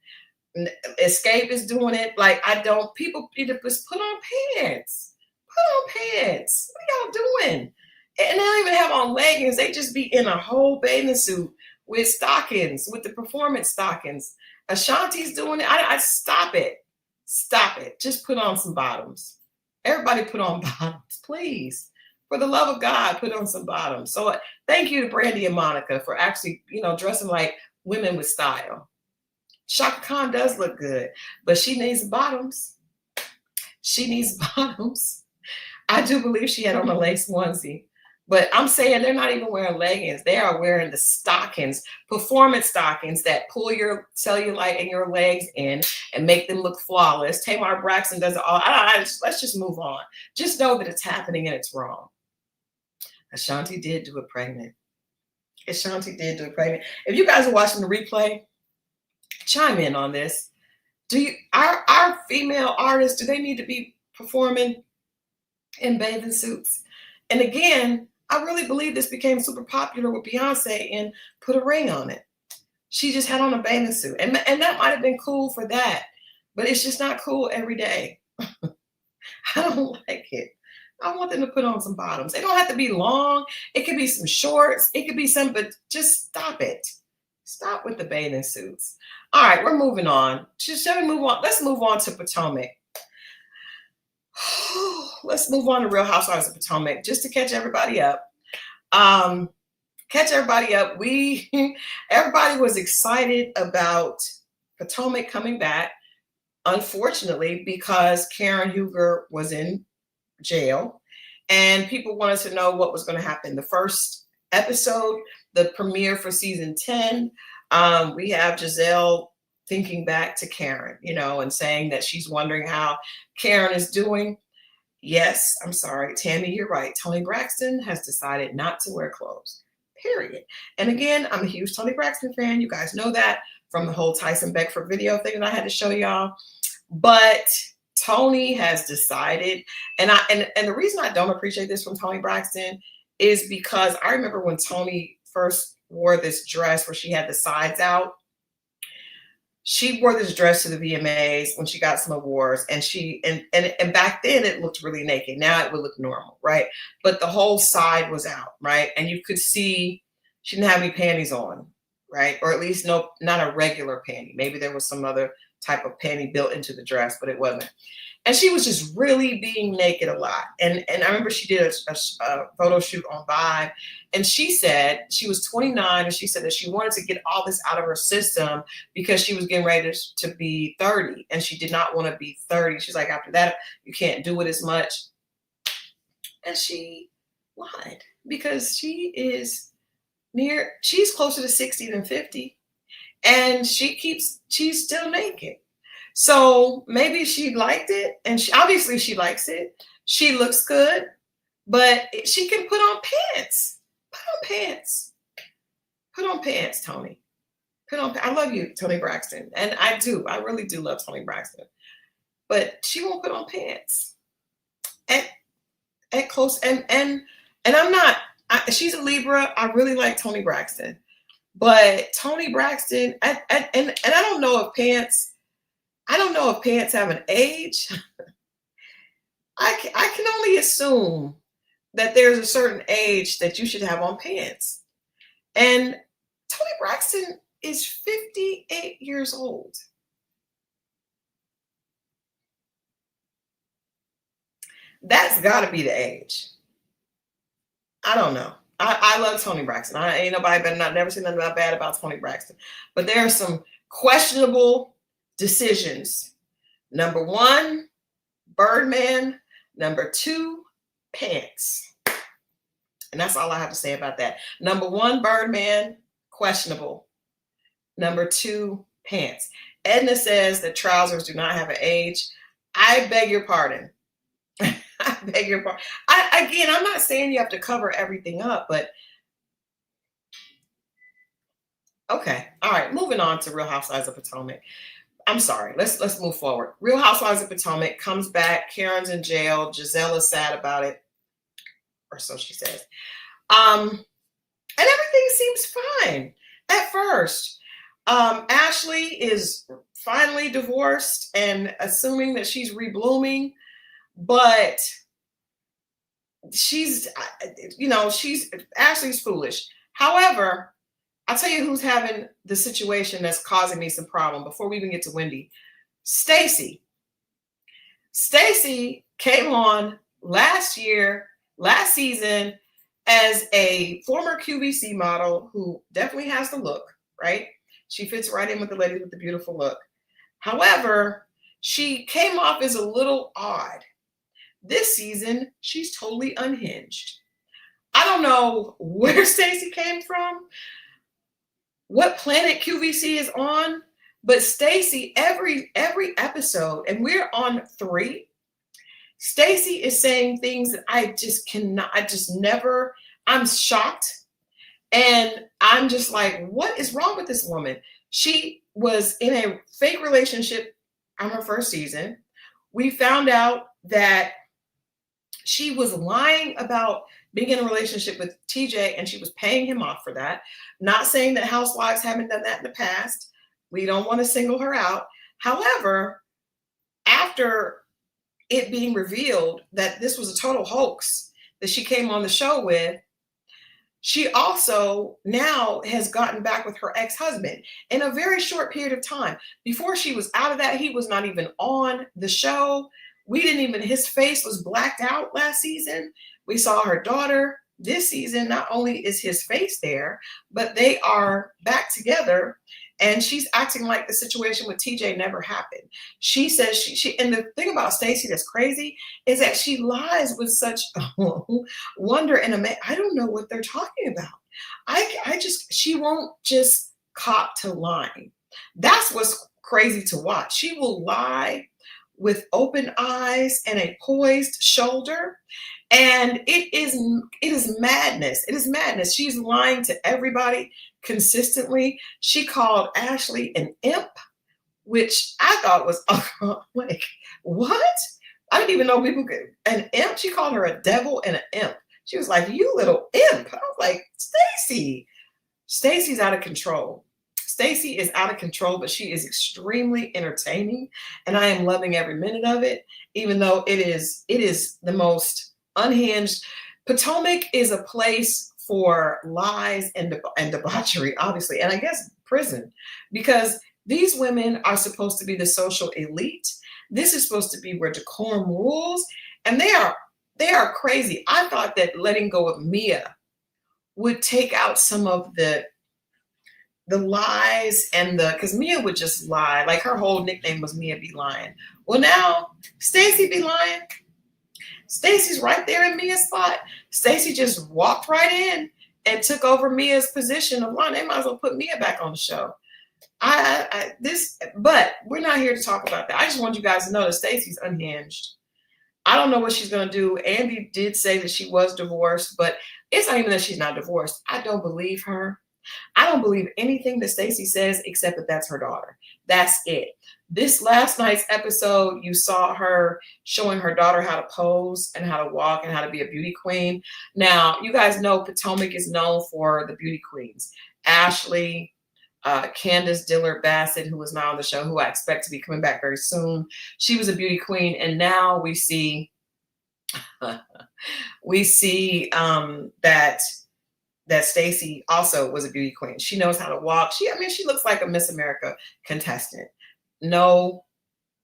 Escape is doing it. Like, I don't, people need to just put on pants. Put on pants. What are y'all doing? And they don't even have on leggings. They just be in a whole bathing suit with stockings, with the performance stockings. Ashanti's doing it. I stop it. Stop it. Just put on some bottoms. Everybody put on bottoms, please. For the love of God, put on some bottoms. So thank you to Brandy and Monica for actually, dressing like women with style. Shaka Khan does look good, but she needs bottoms. She needs bottoms. I do believe she had on a lace onesie. But I'm saying they're not even wearing leggings. They are wearing the stockings, performance stockings that pull your cellulite and your legs in and make them look flawless. Tamar Braxton does it all. Let's just move on. Just know that it's happening and it's wrong. Ashanti did do it pregnant. Ashanti did do it pregnant. If you guys are watching the replay, chime in on this. Our female artists, do they need to be performing in bathing suits? And again, I really believe this became super popular with Beyonce and Put a Ring on It. She just had on a bathing suit. And that might have been cool for that, but it's just not cool every day. I don't like it. I want them to put on some bottoms. They don't have to be long. It could be some shorts. It could be some, but just stop it. Stop with the bathing suits. All right, we're moving on. Shall we move on? Let's move on to Potomac. Let's move on to Real Housewives of Potomac just to catch everybody up. Everybody was excited about Potomac coming back, unfortunately, because Karen Huger was in jail and people wanted to know what was going to happen. The first episode, the premiere for season 10, we have Giselle thinking back to Karen, and saying that she's wondering how Karen is doing. Yes, I'm sorry, Tammy, you're right. Toni Braxton has decided not to wear clothes, period. And again, I'm a huge Toni Braxton fan. You guys know that from the whole Tyson Beckford video thing that I had to show y'all. But Toni has decided, and the reason I don't appreciate this from Toni Braxton is because I remember when Toni first wore this dress where she had the sides out. She wore this dress to the VMAs when she got some awards, and and back then it looked really naked. Now it would look normal, right? But the whole side was out, right? And you could see she didn't have any panties on, right? Or at least not a regular panty. Maybe there was some other type of panty built into the dress, but it wasn't. And she was just really being naked a lot. And I remember she did a photo shoot on Vibe, and she said she was 29, and she said that she wanted to get all this out of her system because she was getting ready to be 30, and she did not want to be 30. She's like, after that, you can't do it as much. And she lied because she's closer to 60 than 50, and she's still naked. So maybe she liked it, and she likes it. She looks good, but she can put on pants. Put on pants. Put on pants, Toni. I love you, Toni Braxton, and I do. I really do love Toni Braxton, but she won't put on pants. At close, and I'm not. She's a Libra. I really like Toni Braxton, but Toni Braxton, and I don't know if pants. I don't know if pants have an age. I can only assume that there's a certain age that you should have on pants. And Toni Braxton is 58 years old. That's got to be the age. I don't know. I love Toni Braxton. Ain't nobody better not never seen nothing bad about Toni Braxton. But there are some questionable decisions. Number 1, Birdman. Number 2, pants. And that's all I have to say about that. Number 1, Birdman, questionable. Number 2, pants. Edna says that trousers do not have an age. I beg your pardon. I beg your pardon. Again, I'm not saying you have to cover everything up, but Okay. All right. Moving on to Real Housewives of Potomac. I'm sorry. Let's move forward. Real Housewives of Potomac comes back. Karen's in jail. Giselle is sad about it, or so she says. And everything seems fine at first. Ashley is finally divorced and assuming that she's reblooming, but Ashley's foolish. However, I'll tell you who's having the situation that's causing me some problem before we even get to Wendy. Stacey. Stacey came on last season, as a former QVC model who definitely has the look, right? She fits right in with the ladies with the beautiful look. However, she came off as a little odd. This season, she's totally unhinged. I don't know where Stacey came from, what planet QVC is on, but Stacey, every episode, and we're on 3, Stacey is saying things that I'm shocked. And I'm just like, what is wrong with this woman? She was in a fake relationship on her first season. We found out that she was lying about being in a relationship with TJ, and she was paying him off for that. Not saying that housewives haven't done that in the past. We don't want to single her out. However, after it being revealed that this was a total hoax that she came on the show with, she also now has gotten back with her ex-husband in a very short period of time. Before she was out of that, he was not even on the show. His face was blacked out last season. We saw her daughter this season. Not only is his face there, but they are back together. And she's acting like the situation with TJ never happened. She says and the thing about Stacey that's crazy is that she lies with such wonder and I don't know what they're talking about. She won't just cop to lying. That's what's crazy to watch. She will lie with open eyes and a poised shoulder. And it is madness. It is madness. She's lying to everybody consistently. She called Ashley an imp, which I thought was like, what? I didn't even know people could. An imp? She called her a devil and an imp. She was like, you little imp. I was like, Stacey. Stacey's out of control. Stacey is out of control, but she is extremely entertaining, and I am loving every minute of it, even though it is the most unhinged. Potomac is a place for lies and debauchery, obviously, and I guess prison, because these women are supposed to be the social elite. This is supposed to be where decorum rules, and they are crazy. I thought that letting go of Mia would take out some of the lies because Mia would just lie. Like her whole nickname was Mia Be Lying. Well, now Stacey be lying. Stacey's right there in Mia's spot. Stacey just walked right in and took over Mia's position of lying. They might as well put Mia back on the show. But we're not here to talk about that. I just want you guys to know that Stacey's unhinged. I don't know what she's going to do. Andy did say that she was divorced, but it's not even that she's not divorced. I don't believe her. I don't believe anything that Stacey says except that that's her daughter. That's it. This last night's episode, you saw her showing her daughter how to pose and how to walk and how to be a beauty queen. Now, you guys know Potomac is known for the beauty queens. Ashley, Candace Dillard Bassett, who was not on the show, who I expect to be coming back very soon. She was a beauty queen, and now we see that Stacey also was a beauty queen. She knows how to walk. She looks like a Miss America contestant. No,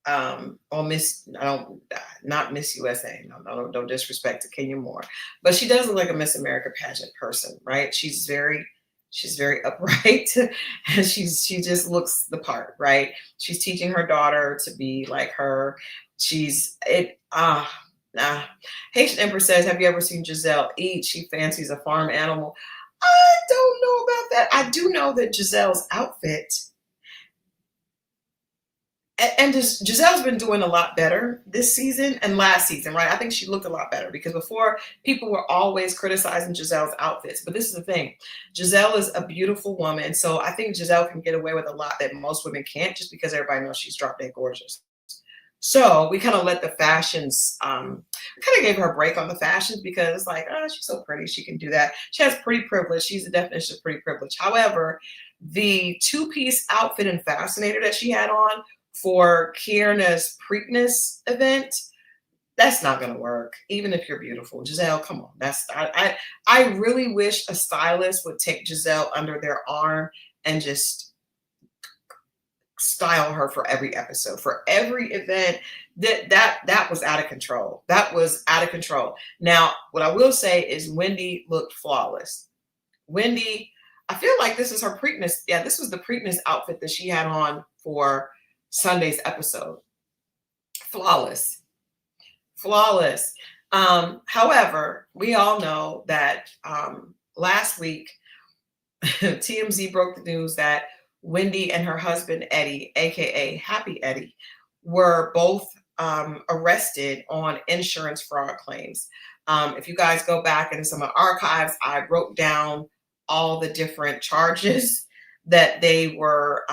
not Miss USA. No, don't disrespect to Kenya Moore, but she does look like a Miss America pageant person, right? She's very upright, and she just looks the part, right? She's teaching her daughter to be like her. Haitian Empress says, have you ever seen Giselle eat? She fancies a farm animal. I don't know about that. I do know that Giselle's outfit and just Giselle's been doing a lot better this season and last season, right? I think she looked a lot better because before people were always criticizing Giselle's outfits. But this is the thing. Giselle is a beautiful woman. So I think Giselle can get away with a lot that most women can't just because everybody knows she's drop dead gorgeous. So we kind of let the fashions, we kind of gave her a break on the fashions because it's like, oh, she's so pretty. She can do that. She has pretty privilege. She's the definition of pretty privilege. However, the two-piece outfit and fascinator that she had on for Kierna's Preakness event, that's not going to work, even if you're beautiful. Giselle, come on. I really wish a stylist would take Giselle under their arm and just style her for every episode, for every event. That was out of control. That was out of control. Now, what I will say is Wendy looked flawless. Wendy, I feel like this is her Preakness. Yeah, this was the Preakness outfit that she had on for Sunday's episode. Flawless. Flawless. However, we all know that last week, TMZ broke the news that Wendy and her husband, Eddie, aka Happy Eddie, were both arrested on insurance fraud claims. If you guys go back into some of the archives, I wrote down all the different charges that they were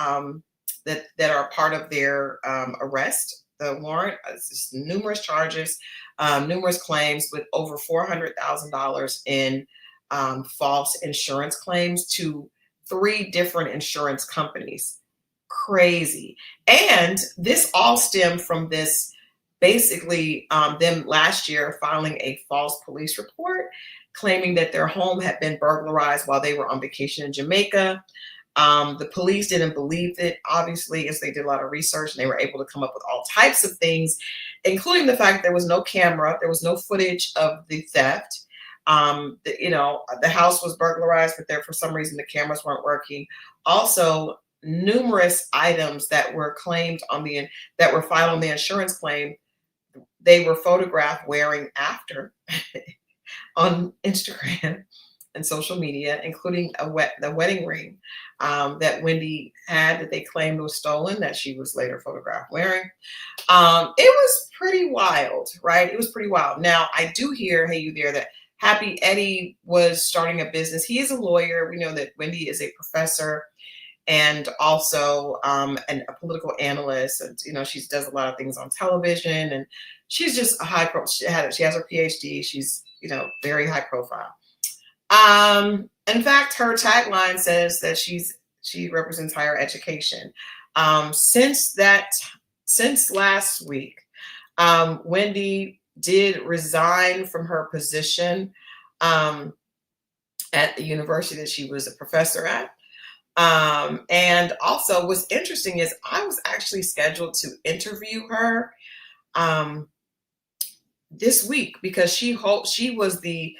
that are part of their arrest, the warrant. It's just numerous charges, numerous claims with over $400,000 in false insurance claims to 3 different insurance companies. Crazy. And this all stemmed from this, basically them last year filing a false police report claiming that their home had been burglarized while they were on vacation in Jamaica. The police didn't believe it, obviously, as they did a lot of research, and they were able to come up with all types of things, including the fact there was no camera, there was no footage of the theft. The house was burglarized, but there, for some reason, the cameras weren't working. Also, numerous items that were claimed that were filed on the insurance claim, they were photographed wearing after on Instagram and social media, including the wedding ring that Wendy had that they claimed was stolen, that she was later photographed wearing. It was pretty wild, right? It was pretty wild. Now, I do hear, hey, you there, that Happy Eddie was starting a business. He is a lawyer. We know that Wendy is a professor and also a political analyst. And, she does a lot of things on television, and she's just a high pro. She has her PhD. She's, very high profile. In fact, her tagline says that she represents higher education. Since last week, Wendy did resign from her position at the university that she was a professor at. And also what's interesting is I was actually scheduled to interview her this week because she hosted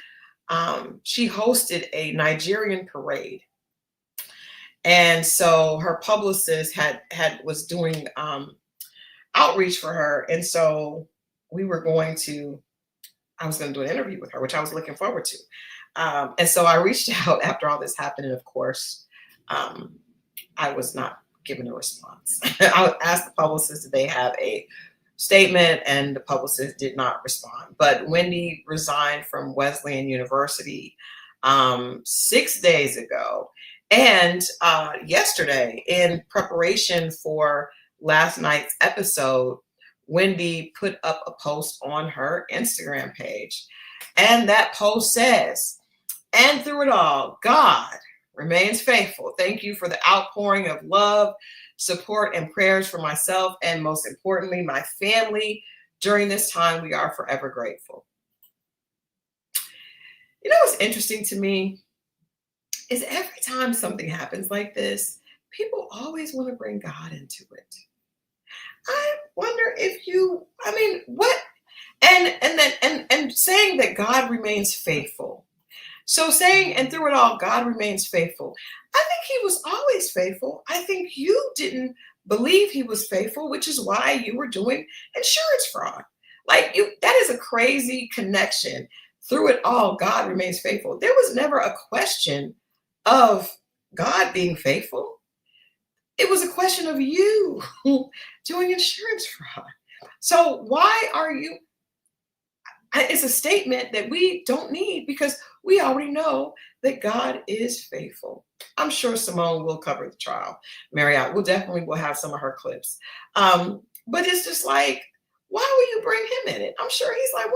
a Nigerian parade. And so her publicist was doing outreach for her. And so I was going to do an interview with her, which I was looking forward to. And so I reached out after all this happened. And of course, I was not given a response. I asked the publicist if they have a statement, and the publicist did not respond. But Wendy resigned from Wesleyan University 6 days ago. And yesterday, in preparation for last night's episode, Wendy put up a post on her Instagram page. And that post says, "And through it all, God remains faithful. Thank you for the outpouring of love, support, and prayers for myself, and most importantly, my family. During this time, we are forever grateful." What's interesting to me is every time something happens like this, people always want to bring God into it. I wonder if what? And saying that God remains faithful. So saying, and through it all, God remains faithful. I think he was always faithful. I think you didn't believe he was faithful, which is why you were doing insurance fraud. That is a crazy connection. Through it all, God remains faithful. There was never a question of God being faithful. It was a question of you doing insurance fraud. So why are you? It's a statement that we don't need because we already know that God is faithful. I'm sure Simone will cover the trial. Marriott will have some of her clips. But it's just like, why will you bring him in it? I'm sure he's like,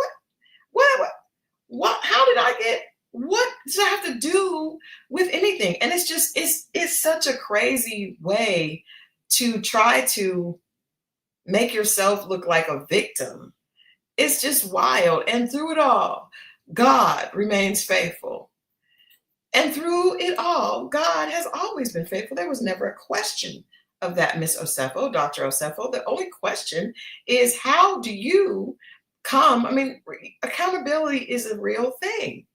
what, how did I get, what does that have to do with anything? And it's just, it's such a crazy way to try to make yourself look like a victim. It's just wild. And through it all, God remains faithful. And through it all, God has always been faithful. There was never a question of that, Miss Osefo, Dr. Osefo. The only question is, how do you come? I mean, accountability is a real thing.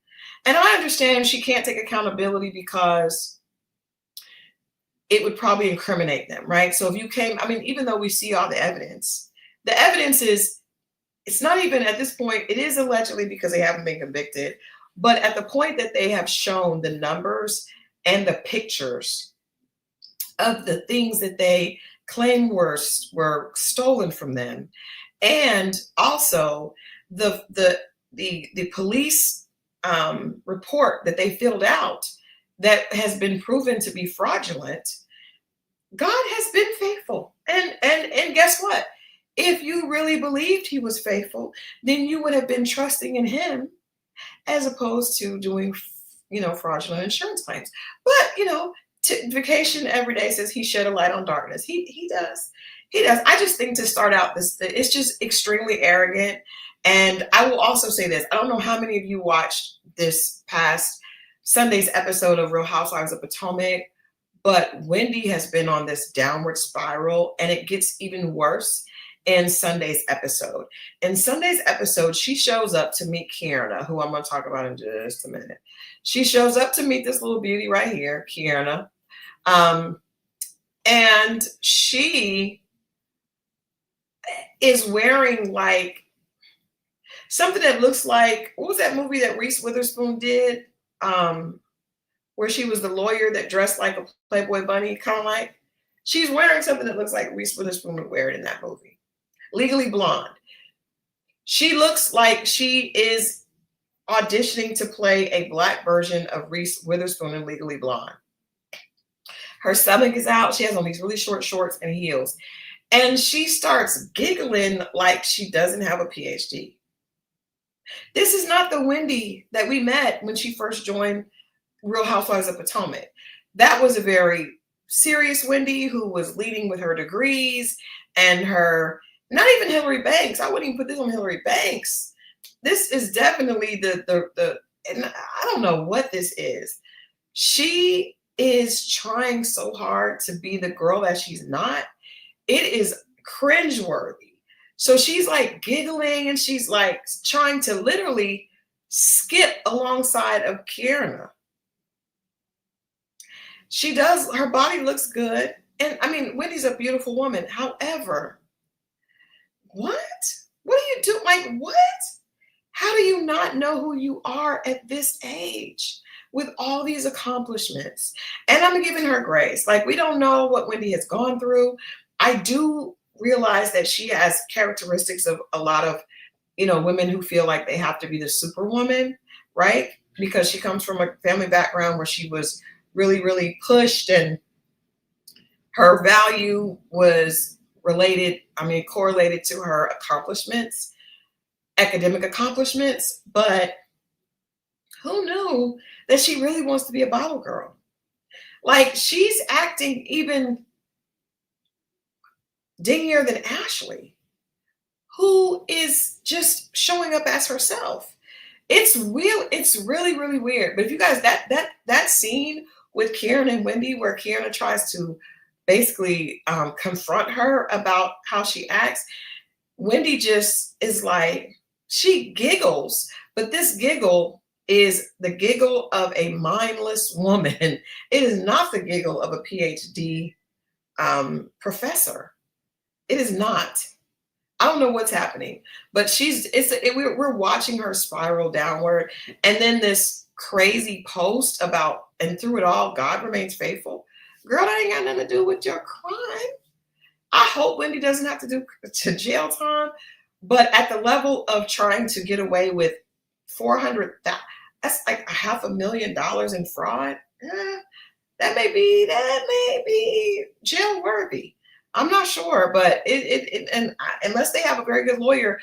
And I understand she can't take accountability because it would probably incriminate them, right? So if you came, I mean, even though we see all the evidence is, it's not even at this point, it is allegedly because they haven't been convicted, but at the point that they have shown the numbers and the pictures of the things that they claim were stolen from them, and also the police report that they filled out that has been proven to be fraudulent, God has been faithful. And guess what? If you really believed he was faithful, then you would have been trusting in him as opposed to doing, fraudulent insurance claims. But, Vacation Every Day says he shed a light on darkness. He does. He does. I just think to start out it's just extremely arrogant. And I will also say this. I don't know how many of you watched this past Sunday's episode of Real Housewives of Potomac, but Wendy has been on this downward spiral, and it gets even worse in Sunday's episode. In Sunday's episode, she shows up to meet Kierna, who I'm going to talk about in just a minute. She shows up to meet this little beauty right here, Kierna. And she is wearing like something that looks like, what was that movie that Reese Witherspoon did? Where she was the lawyer that dressed like a Playboy bunny, kind of like. She's wearing something that looks like Reese Witherspoon would wear it in that movie. Legally Blonde. She looks like she is auditioning to play a black version of Reese Witherspoon in Legally Blonde. Her stomach is out. She has on these really short shorts and heels. And she starts giggling like she doesn't have a PhD. This is not the Wendy that we met when she first joined Real Housewives of Potomac. That was a very serious Wendy who was leading with her degrees and her, not even Hillary Banks. I wouldn't even put this on Hillary Banks. This is definitely the and I don't know what this is. She is trying so hard to be the girl that she's not. It is cringeworthy. So she's like giggling and she's like trying to literally skip alongside of Kierna. She does, her body looks good. And I mean, Wendy's a beautiful woman. However, what do you do? Like, what? How do you not know who you are at this age with all these accomplishments? And I'm giving her grace. Like, we don't know what Wendy has gone through. I do realize that she has characteristics of a lot of, women who feel like they have to be the superwoman, right? Because she comes from a family background where she was really, really pushed, and her value was correlated to her accomplishments, academic accomplishments. But who knew that she really wants to be a bottle girl? Like, she's acting even dingier than Ashley, who is just showing up as herself. It's really, really weird. But if you guys, that scene with Kieran and Wendy, where Kieran tries to basically confront her about how she acts, Wendy just is like, she giggles, but this giggle is the giggle of a mindless woman. It is not the giggle of a PhD professor. It is not. I don't know what's happening, but we're watching her spiral downward. And then this crazy post about, and through it all, God remains faithful. Girl, that ain't got nothing to do with your crime. I hope Wendy doesn't have to do to jail time, but at the level of trying to get away with 400,000, that's like $500,000 in fraud. That may be jail worthy. I'm not sure, but unless they have a very good lawyer,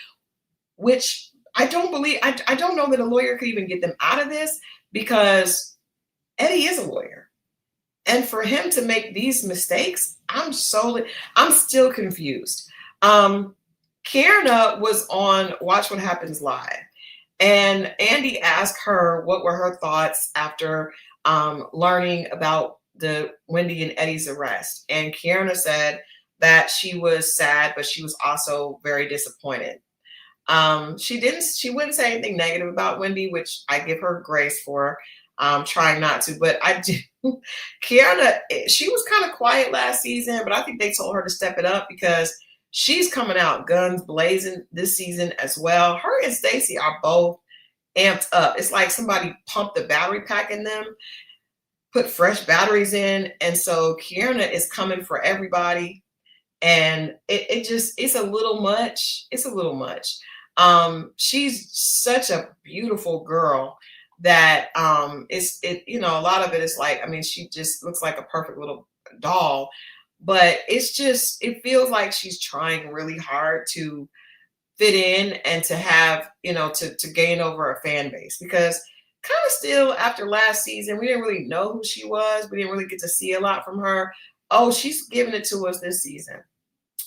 which I don't believe, I don't know that a lawyer could even get them out of this, because Eddie is a lawyer. And for him to make these mistakes, I'm still confused. Kierna was on Watch What Happens Live, and Andy asked her what were her thoughts after learning about the Wendy and Eddie's arrest. And Kierna said that she was sad, but she was also very disappointed. She wouldn't say anything negative about Wendy, which I give her grace for, trying not to, but I do. Kierna, she was kind of quiet last season, but I think they told her to step it up because she's coming out guns blazing this season as well. Her and Stacey are both amped up. It's like somebody pumped the battery pack in them, put fresh batteries in. And so Kierna is coming for everybody. And it's a little much. It's a little much. She's such a beautiful girl that a lot of it is like, I mean, she just looks like a perfect little doll, but it feels like she's trying really hard to fit in and to have, to gain over a fan base, because kind of still after last season, we didn't really know who she was. We didn't really get to see a lot from her. Oh, she's giving it to us this season.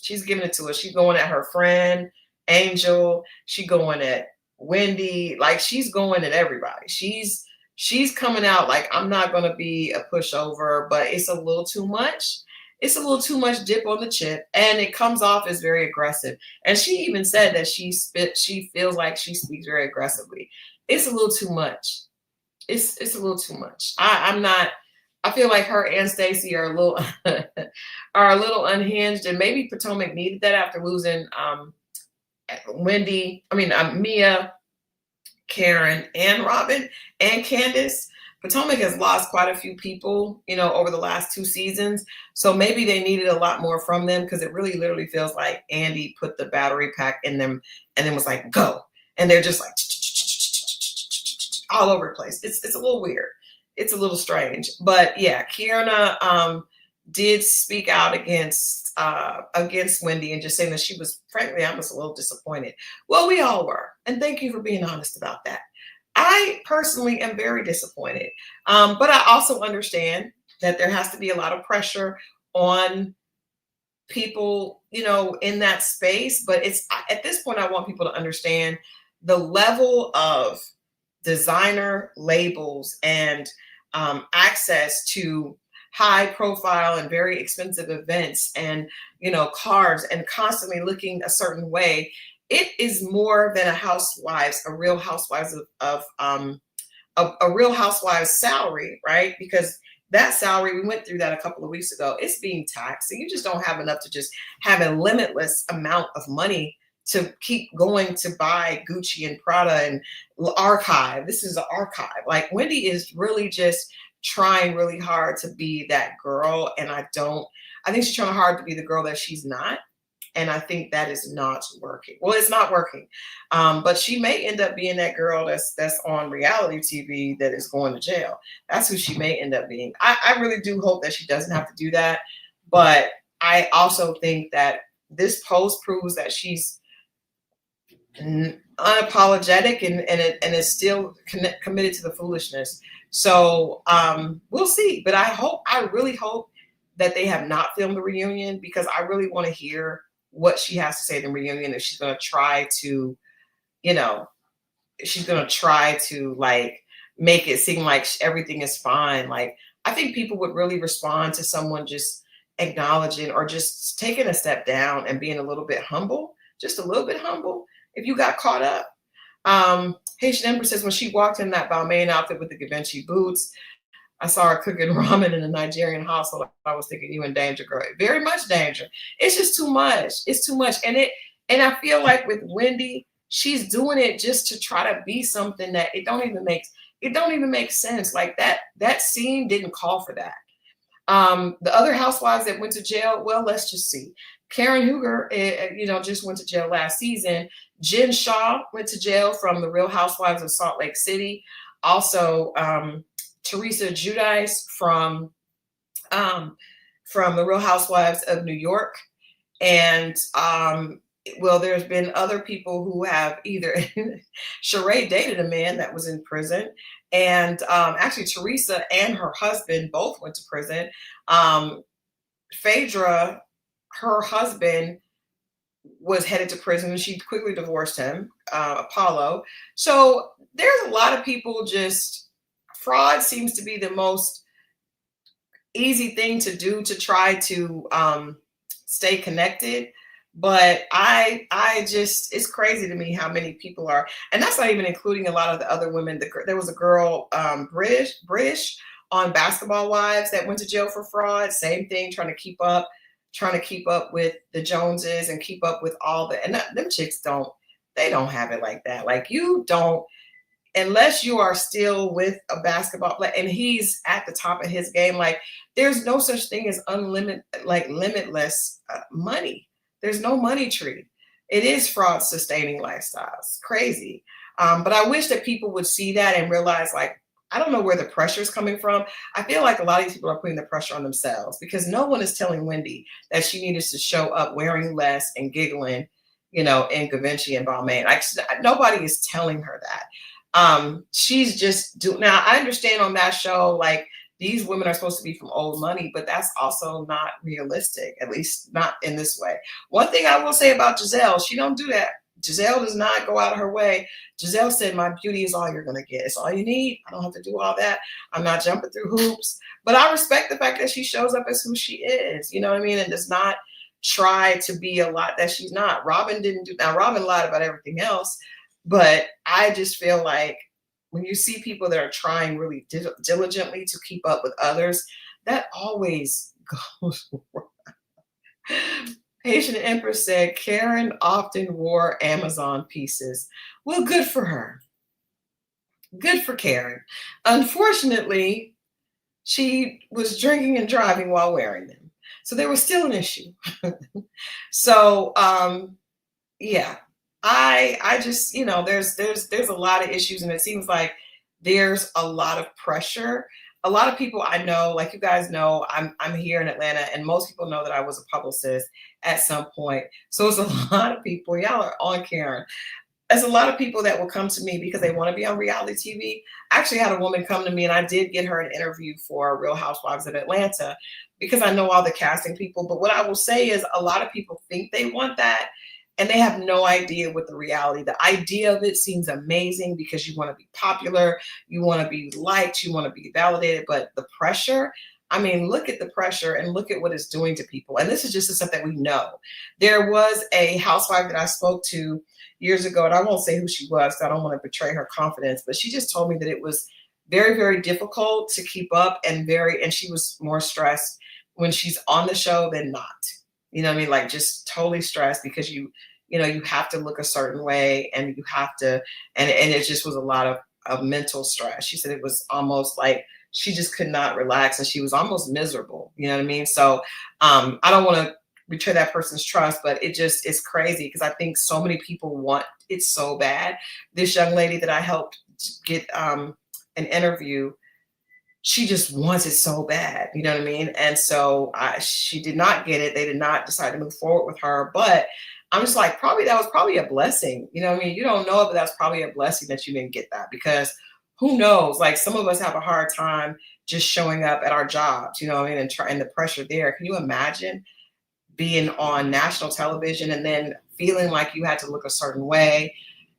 She's giving it to us. She's going at her friend, Angel. She's going at Wendy. Like, she's going at everybody. She's coming out like, I'm not going to be a pushover, but it's a little too much. It's a little too much dip on the chip, and it comes off as very aggressive. And she even said that she feels like she speaks very aggressively. It's a little too much. It's a little too much. I feel like her and Stacey are a little unhinged, and maybe Potomac needed that after losing Mia, Karen, and Robin, and Candace. Potomac has lost quite a few people, over the last 2 seasons. So maybe they needed a lot more from them, because it really literally feels like Andy put the battery pack in them and then was like, go. And they're just like all over the place. It's a little weird. It's a little strange. But yeah, Kierna did speak out against Wendy, and just saying that she was, frankly, I was a little disappointed. Well, we all were. And thank you for being honest about that. I personally am very disappointed. But I also understand that there has to be a lot of pressure on people, in that space. But at this point, I want people to understand the level of designer labels and access to high profile and very expensive events and, cars, and constantly looking a certain way. It is more than a real housewives of a real housewives salary, right? Because that salary, we went through that a couple of weeks ago, it's being taxed. So you just don't have enough to just have a limitless amount of money to keep going to buy Gucci and Prada and archive. This is an archive. Like, Wendy is really just trying really hard to be that girl. And I think she's trying hard to be the girl that she's not. And I think that is not working. Well, it's not working. But she may end up being that girl that's on reality TV that is going to jail. That's who she may end up being. I really do hope that she doesn't have to do that. But I also think that this post proves that she's unapologetic and is still committed to the foolishness. So we'll see. But I really hope that they have not filmed the reunion, because I really want to hear what she has to say in the reunion. If she's going to try to, like make it seem like everything is fine. Like, I think people would really respond to someone just acknowledging or just taking a step down and being a little bit humble, just a little bit humble, if you got caught up. Haitian Empress says, when she walked in that Balmain outfit with the Givenchy boots, I saw her cooking ramen in a Nigerian household. I was thinking, you in danger, girl. Very much danger. It's just too much. It's too much. And I feel like with Wendy, she's doing it just to try to be something that it don't even make sense. Like, that scene didn't call for that. The other housewives that went to jail, well, let's just see. Karen Huger, just went to jail last season. Jen Shaw went to jail from the Real Housewives of Salt Lake City. Also, Teresa Giudice from the Real Housewives of New York. And there's been other people who have either Sheree dated a man that was in prison, and actually Teresa and her husband both went to prison. Phaedra, her husband, was headed to prison and she quickly divorced him, Apollo. So there's a lot of people, just fraud seems to be the most easy thing to do to try to stay connected. But I just, it's crazy to me how many people are, and that's not even including a lot of the other women. There was a girl, British on Basketball Wives that went to jail for fraud. Same thing, trying to keep up with the Joneses and keep up with all the, and them chicks don't have it like that. Like, you don't, unless you are still with a basketball player and he's at the top of his game. Like, there's no such thing as limitless money. There's no money tree. It is fraud sustaining lifestyles. Crazy. But I wish that people would see that and realize, like, I don't know where the pressure is coming from. I feel like a lot of these people are putting the pressure on themselves, because no one is telling Wendy that she needed to show up wearing less and giggling, in Givenchy and Balmain. Nobody is telling her that. She's just now I understand on that show, like, these women are supposed to be from old money, but that's also not realistic, at least not in this way. One thing I will say about Giselle, she don't do that. Giselle does not go out of her way. Giselle said, my beauty is all you're going to get. It's all you need. I don't have to do all that. I'm not jumping through hoops. But I respect the fact that she shows up as who she is, you know what I mean? And does not try to be a lot that she's not. Robin didn't do. Now, Robin lied about everything else. But I just feel like when you see people that are trying really diligently to keep up with others, that always goes wrong. Haitian Empress said Karen often wore Amazon pieces. Well, good for her. Good for Karen. Unfortunately, she was drinking and driving while wearing them. So there was still an issue. So, yeah. I just, there's a lot of issues, and it seems like there's a lot of pressure. A lot of people I know, like you guys know, I'm here in Atlanta, and most people know that I was a publicist at some point. So it's a lot of people, y'all are on Karen. There's a lot of people that will come to me because they want to be on reality TV. I actually had a woman come to me, and I did get her an interview for Real Housewives of Atlanta because I know all the casting people. But what I will say is a lot of people think they want that, and they have no idea what the reality. The idea of it seems amazing because you want to be popular, you want to be liked, you want to be validated. But the pressure, I mean, look at the pressure and look at what it's doing to people. And this is just the stuff that we know. There was a housewife that I spoke to years ago, and I won't say who she was, so I don't want to betray her confidence, but she just told me that it was very, very difficult to keep up, and she was more stressed when she's on the show than not. You know what I mean? Like, just totally stressed because you have to look a certain way, and you have to, and it just was a lot of mental stress. She said it was almost like she just could not relax, and she was almost miserable. You know what I mean? So I don't want to betray that person's trust, but it just is crazy because I think so many people want it so bad. This young lady that I helped get an interview, she just wants it so bad, you know what I mean? And so she did not get it. They did not decide to move forward with her. But I'm just like, that was probably a blessing. You know what I mean? You don't know it, but that's probably a blessing that you didn't get that, because who knows? Like, some of us have a hard time just showing up at our jobs, you know what I mean? And the pressure there. Can you imagine being on national television and then feeling like you had to look a certain way?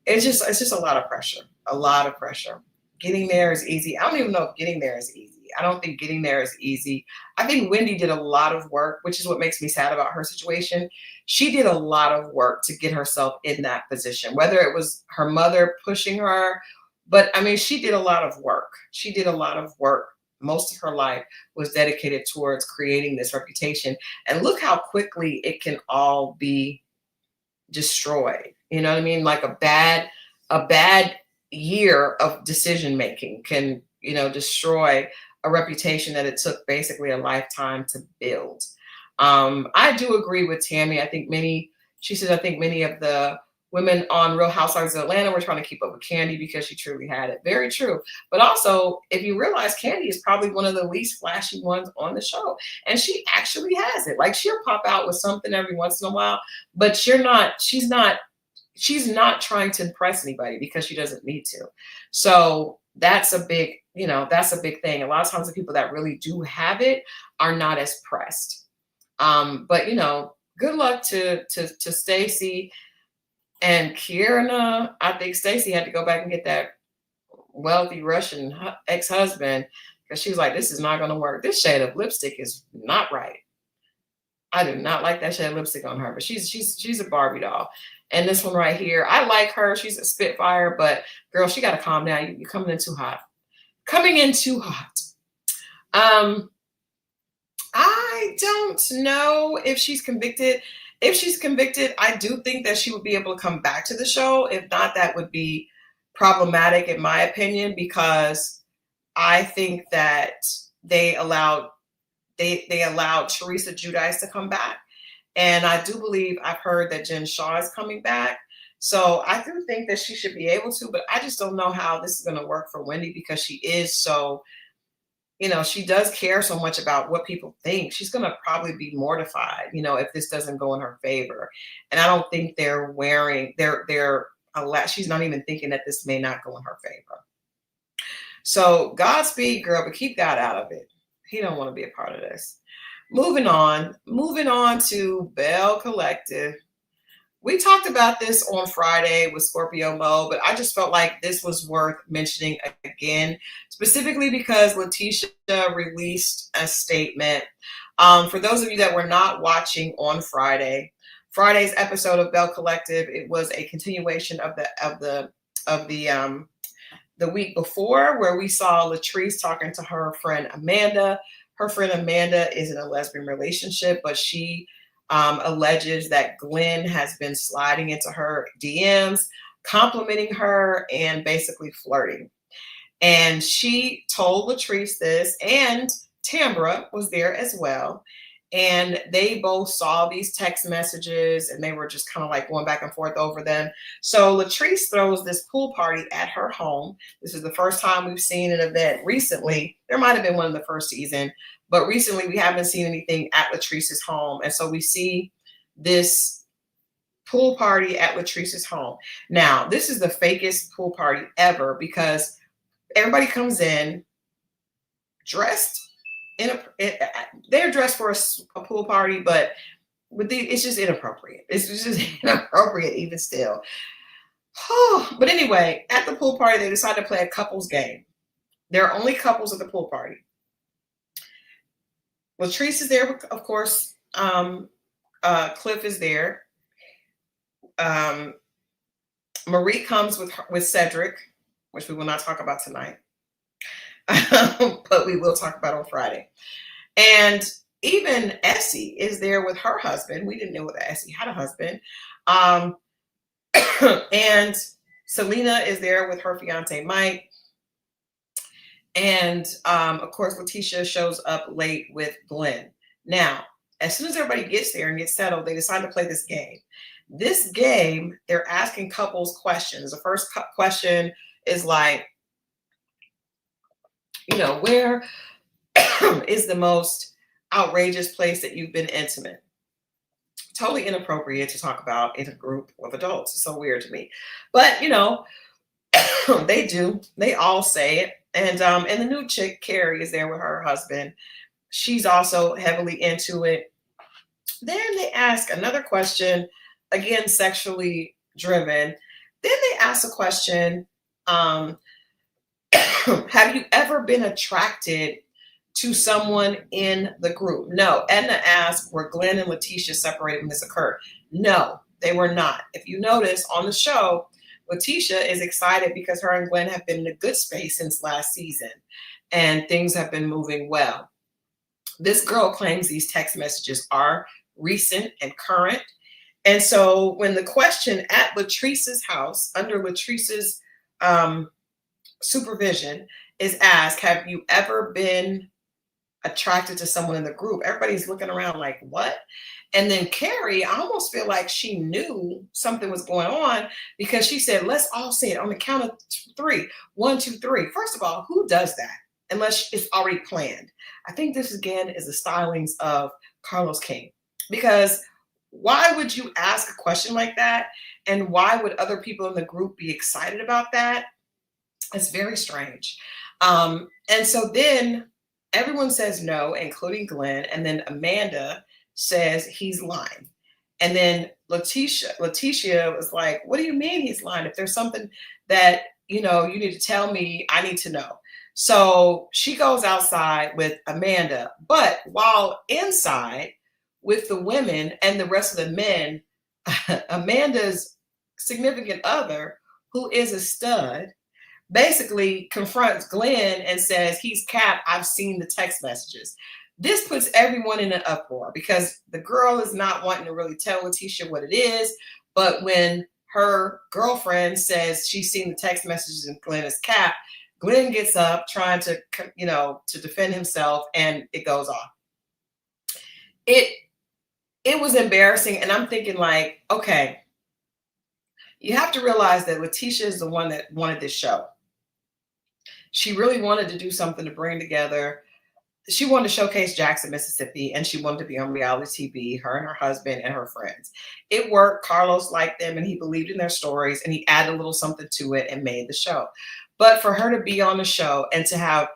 It's just a lot of pressure. Getting there is easy. I don't even know if getting there is easy. I don't think getting there is easy. I think Wendy did a lot of work, which is what makes me sad about her situation. She did a lot of work to get herself in that position, whether it was her mother pushing her. But I mean, she did a lot of work. Most of her life was dedicated towards creating this reputation. And look how quickly it can all be destroyed. You know what I mean? Like a bad year of decision making can, destroy a reputation that it took basically a lifetime to build. I do agree with Tammy. She said, I think many of the women on Real Housewives of Atlanta were trying to keep up with Kandi because she truly had it. Very true. But also, if you realize, Kandi is probably one of the least flashy ones on the show. And she actually has it. Like, she'll pop out with something every once in a while, but she's not trying to impress anybody because she doesn't need to. So that's a big thing. A lot of times the people that really do have it are not as pressed. But good luck to Stacey and Kierna. I think Stacey had to go back and get that wealthy Russian ex-husband because she was like, this is not going to work. This shade of lipstick is not right. I do not like that shade of lipstick on her, but she's a Barbie doll. And this one right here, I like her. She's a spitfire, but girl, she got to calm down. You're coming in too hot. I don't know if she's convicted. If she's convicted, I do think that she would be able to come back to the show. If not, that would be problematic in my opinion, because I think that they allowed Teresa Giudice to come back. And I do believe I've heard that Jen Shaw is coming back. So I do think that she should be able to, but I just don't know how this is going to work for Wendy because she is so, she does care so much about what people think. She's going to probably be mortified, if this doesn't go in her favor. And I don't think she's not even thinking that this may not go in her favor. So Godspeed, girl, but keep God out of it. He don't want to be a part of this. Moving on to Belle Collective. We talked about this on Friday with Scorpio Mo, but I just felt like this was worth mentioning again, specifically because Lateisha released a statement. For those of you that were not watching on Friday's episode of Belle Collective, it was a continuation of the week before, where we saw Latrice talking to her friend Amanda. Her friend Amanda is in a lesbian relationship, but she alleges that Glenn has been sliding into her DMs, complimenting her, and basically flirting. And she told Latrice this, and Tambra was there as well. And they both saw these text messages and they were just kind of like going back and forth over them. So Latrice throws this pool party at her home. This is the first time we've seen an event recently. There might have been one in the first season, but recently we haven't seen anything at Latrice's home. And so we see this pool party at Latrice's home. Now, this is the fakest pool party ever because everybody comes in dressed they're dressed for a pool party, but it's just inappropriate. It's just inappropriate even still. But anyway, at the pool party, they decided to play a couples game. There are only couples at the pool party. Latrice is there, of course. Cliff is there. Marie comes with Cedric, which we will not talk about tonight. But we will talk about on Friday. And even Essie is there with her husband. We didn't know that Essie had a husband. And Selena is there with her fiance, Mike. And of course, Lateisha shows up late with Glenn. Now, as soon as everybody gets there and gets settled, they decide to play this game. This game, they're asking couples questions. The first question is like, where is the most outrageous place that you've been intimate? Totally inappropriate to talk about in a group of adults. It's so weird to me. But, they do. They all say it. And the new chick, Carrie, is there with her husband. She's also heavily into it. Then they ask another question, again, sexually driven. Then they ask a question, have you ever been attracted to someone in the group? No. Edna asked, were Glenn and Lateisha separated when this occurred? No, they were not. If you notice on the show, Lateisha is excited because her and Glenn have been in a good space since last season and things have been moving well. This girl claims these text messages are recent and current. And so when the question at Latrice's house, under Latrice's supervision is asked, have you ever been attracted to someone in the group? Everybody's looking around like, what? And then Carrie, I almost feel like she knew something was going on because she said, let's all say it on the count of three. 1, 2, 3. First of all, who does that unless it's already planned? I think this again is the stylings of Carlos King, because why would you ask a question like that? And why would other people in the group be excited about that? It's very strange. And so then everyone says no, including Glenn. And then Amanda says he's lying. And then Letitia was like, what do you mean he's lying? If there's something that, you need to tell me, I need to know. So she goes outside with Amanda. But while inside with the women and the rest of the men, Amanda's significant other, who is a stud, basically confronts Glenn and says, he's Cap. I've seen the text messages. This puts everyone in an uproar because the girl is not wanting to really tell Letitia what it is. But when her girlfriend says she's seen the text messages and Glenn is Cap, Glenn gets up trying to, to defend himself, and it goes off. It was embarrassing. And I'm thinking like, okay, you have to realize that Letitia is the one that wanted this show. She really wanted to do something to bring together. She wanted to showcase Jackson, Mississippi, and she wanted to be on reality TV, her and her husband and her friends. It worked. Carlos liked them, and he believed in their stories, and he added a little something to it and made the show. But for her to be on the show and to have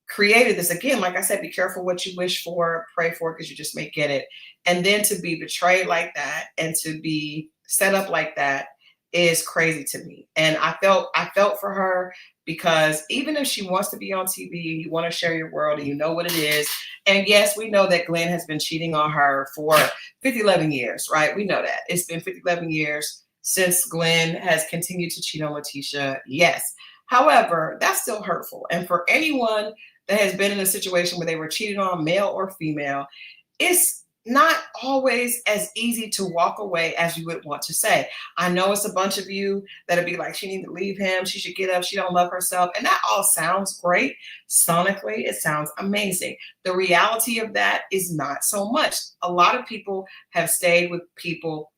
created this, again, like I said, be careful what you wish for, pray for, because you just may get it. And then to be betrayed like that and to be set up like that is crazy to me. And I felt for her, because even if she wants to be on TV, you want to share your world and you know what it is. And yes, we know that Glenn has been cheating on her for 11 years, right? We know that. It's been 11 years since Glenn has continued to cheat on Letitia. Yes. However, that's still hurtful. And for anyone that has been in a situation where they were cheated on, male or female, it's not always as easy to walk away as you would want to say. I know it's a bunch of you that'll be like, she needs to leave him. She should get up. She don't love herself. And that all sounds great. Sonically, it sounds amazing. The reality of that is not so much. A lot of people have stayed with people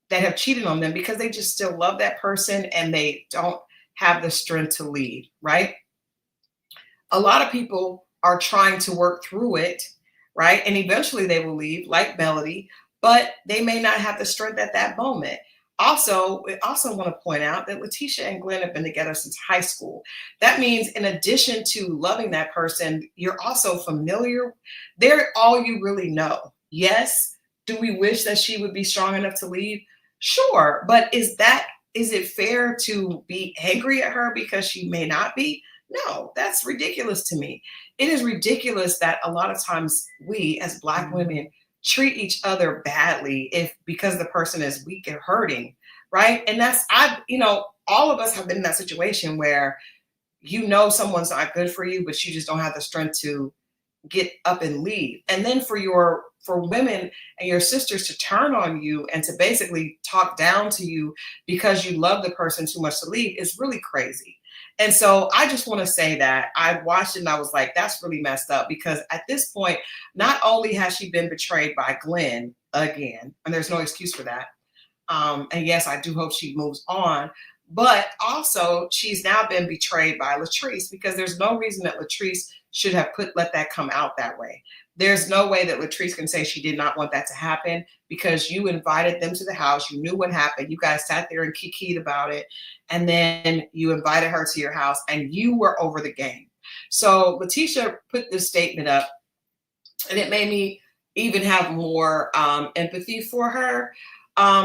that have cheated on them because they just still love that person and they don't have the strength to leave, right? A lot of people are trying to work through it, right? And eventually they will leave, like Melody, but they may not have the strength at that moment. Also, I also want to point out that Letitia and Glenn have been together since high school. That means in addition to loving that person, you're also familiar. They're all you really know. Yes. Do we wish that she would be strong enough to leave? Sure. But is it fair to be angry at her because she may not be? No, that's ridiculous to me. It is ridiculous that a lot of times we as Black women treat each other badly because the person is weak and hurting, right? And all of us have been in that situation where someone's not good for you, but you just don't have the strength to get up and leave. And then for women and your sisters to turn on you and to basically talk down to you because you love the person too much to leave is really crazy. And so I just want to say that I watched it and I was like, that's really messed up, because at this point, not only has she been betrayed by Glenn again, and there's no excuse for that. And yes, I do hope she moves on, but also she's now been betrayed by Latrice, because there's no reason that Latrice should have let that come out that way. There's no way that Latrice can say she did not want that to happen, because you invited them to the house. You knew what happened. You guys sat there and kikied about it. And then you invited her to your house and you were over the game. So Letitia put this statement up, and it made me even have more empathy for her.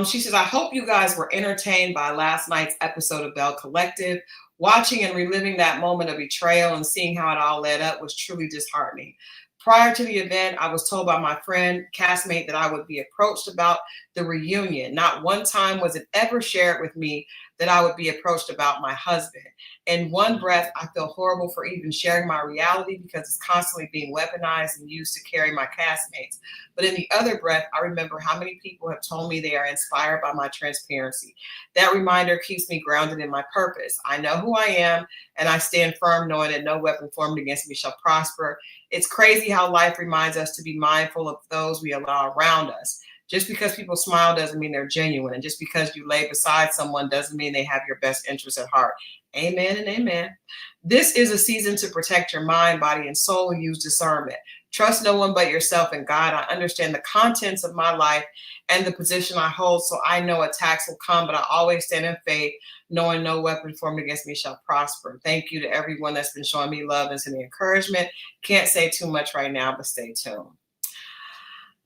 She says, I hope you guys were entertained by last night's episode of Belle Collective. Watching and reliving that moment of betrayal and seeing how it all led up was truly disheartening. Prior to the event, I was told by my friend, castmate, that I would be approached about the reunion. Not one time was it ever shared with me that I would be approached about my husband. In one breath, I feel horrible for even sharing my reality because it's constantly being weaponized and used to carry my castmates. But in the other breath, I remember how many people have told me they are inspired by my transparency. That reminder keeps me grounded in my purpose. I know who I am, and I stand firm knowing that no weapon formed against me shall prosper. It's crazy how life reminds us to be mindful of those we allow around us. Just because people smile doesn't mean they're genuine. And just because you lay beside someone doesn't mean they have your best interests at heart. Amen and amen. This is a season to protect your mind, body, and soul and use discernment. Trust no one but yourself and God. I understand the contents of my life and the position I hold, so I know attacks will come, but I always stand in faith, knowing no weapon formed against me shall prosper. Thank you to everyone that's been showing me love and sending encouragement. Can't say too much right now, but stay tuned.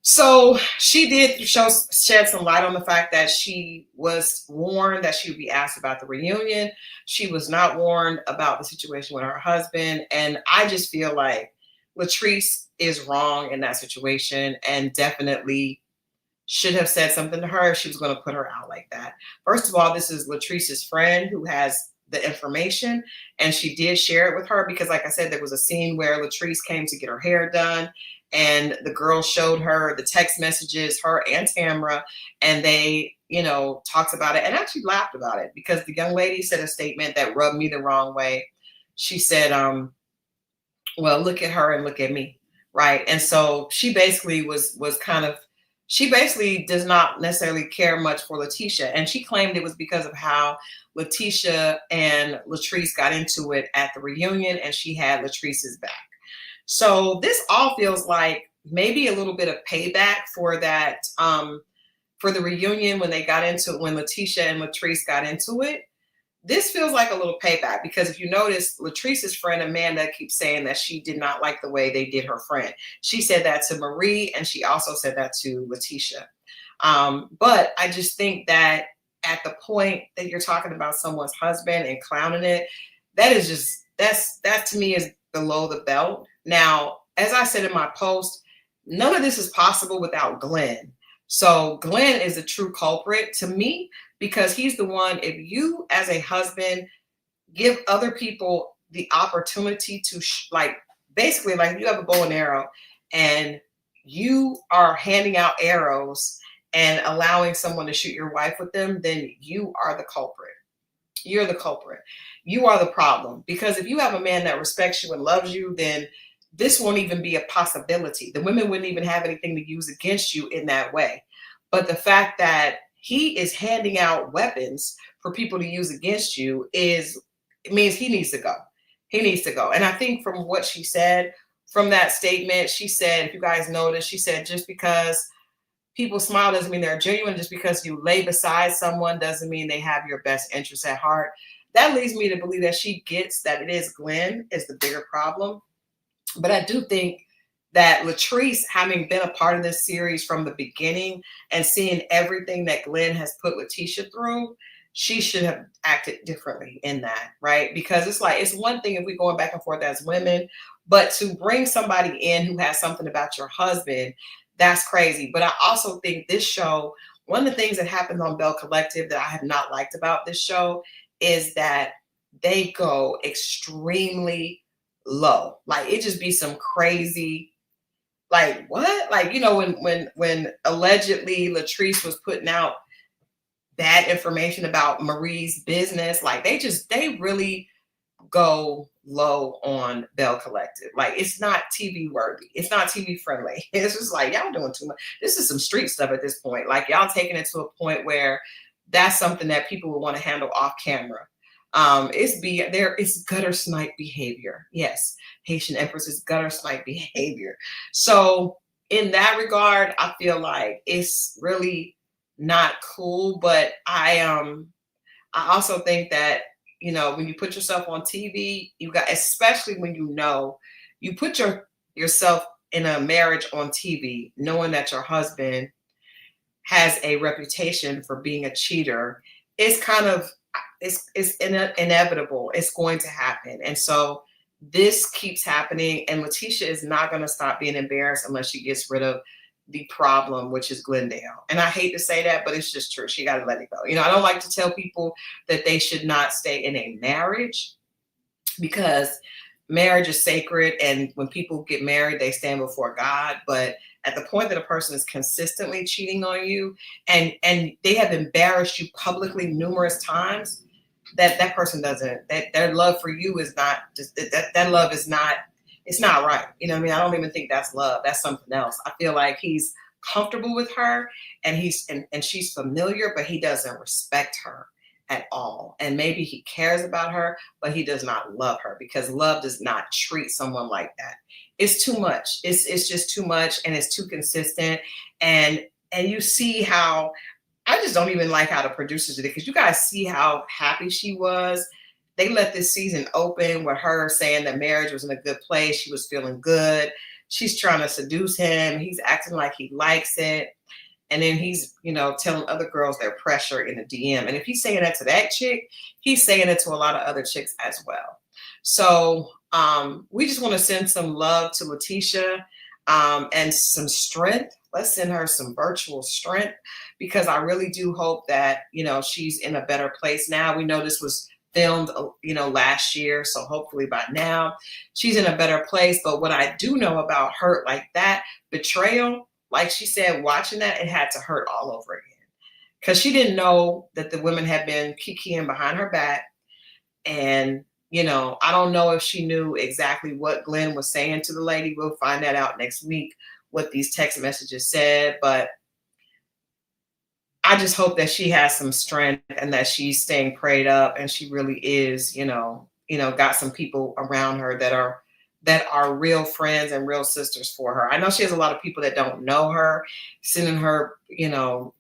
So she did shed some light on the fact that she was warned that she would be asked about the reunion. She was not warned about the situation with her husband. And I just feel like Latrice is wrong in that situation and definitely should have said something to her if she was going to put her out like that. First of all, this is Latrice's friend who has the information, and she did share it with her because, like I said, there was a scene where Latrice came to get her hair done, and the girl showed her the text messages, her and Tamra, and they, talked about it and actually laughed about it because the young lady said a statement that rubbed me the wrong way. She said, well, look at her and look at me, right? And so she basically she basically does not necessarily care much for Latisha. And she claimed it was because of how Latisha and Latrice got into it at the reunion, and she had Latrice's back. So this all feels like maybe a little bit of payback for that, for the reunion when they got into it, when Latisha and Latrice got into it. This feels like a little payback because if you notice, Latrice's friend Amanda keeps saying that she did not like the way they did her friend. She said that to Marie, and she also said that to Latisha. But I just think that at the point that you're talking about someone's husband and clowning it, that to me is below the belt. Now, as I said in my post, none of this is possible without Glenn. So Glenn is a true culprit to me because he's the one, if you as a husband give other people the opportunity to basically like you have a bow and arrow and you are handing out arrows and allowing someone to shoot your wife with them, then you are the culprit. You're the culprit. You are the problem. Because if you have a man that respects you and loves you, then this won't even be a possibility. The women wouldn't even have anything to use against you in that way. But the fact that he is handing out weapons for people to use against you it means he needs to go. He needs to go. And I think from what she said, from that statement, she said, if you guys notice, she said, just because people smile doesn't mean they're genuine. Just because you lay beside someone doesn't mean they have your best interests at heart. That leads me to believe that she gets that it is Glenn is the bigger problem. But I do think that Latrice, having been a part of this series from the beginning and seeing everything that Glenn has put Latisha through, she should have acted differently in that, right? Because it's one thing if we're going back and forth as women, but to bring somebody in who has something about your husband, that's crazy. But I also think this show, one of the things that happened on Belle Collective that I have not liked about this show is that they go extremely low. Like it just be some crazy, like what? Like, when allegedly Latrice was putting out bad information about Marie's business, like they really go low on Belle Collective. Like it's not TV worthy. It's not TV friendly. It's just like y'all doing too much. This is some street stuff at this point. Like y'all taking it to a point where that's something that people would want to handle off camera. It's gutter snipe behavior. Yes, Haitian Empress is gutter snipe behavior. So in that regard, I feel like it's really not cool. But I also think that when you put yourself on TV, especially when you put yourself in a marriage on TV, knowing that your husband has a reputation for being a cheater, it's inevitable. It's going to happen. And so this keeps happening, and Latisha is not going to stop being embarrassed unless she gets rid of the problem, which is Glendale. And I hate to say that, but it's just true. She got to let it go. You know, I don't like to tell people that they should not stay in a marriage, because marriage is sacred. And when people get married, they stand before God. But at the point that a person is consistently cheating on you, and they have embarrassed you publicly numerous times, that person doesn't, that their love for you is not just that love is not, it's not right. You know what I mean? I don't even think that's love. That's something else. I feel like he's comfortable with her, and and she's familiar, but he doesn't respect her at all. And maybe he cares about her, but he does not love her, because love does not treat someone like that. It's too much. It's just too much, and it's too consistent. And you see how, I just don't even like how the producers did it, because you guys see how happy she was. They let this season open with her saying that marriage was in a good place. She was feeling good. She's trying to seduce him. He's acting like he likes it. And then he's, you know, telling other girls their pressure in the DM. And if he's saying that to that chick, he's saying it to a lot of other chicks as well. So we just want to send some love to Lateisha, and some strength. Let's send her some virtual strength, because I really do hope that, you know, she's in a better place now. We know this was filmed, you know, last year. So hopefully by now she's in a better place. But what I do know about hurt like that, betrayal, like she said, watching that, it had to hurt all over again, because she didn't know that the women had been kikiing behind her back. And, you know, I don't know if she knew exactly what Glenn was saying to the lady. We'll find that out next week, what these text messages said. But I just hope that she has some strength, and that she's staying prayed up, and she really is, you know, got some people around her that are real friends and real sisters for her. I know she has a lot of people that don't know her, sending her, you know,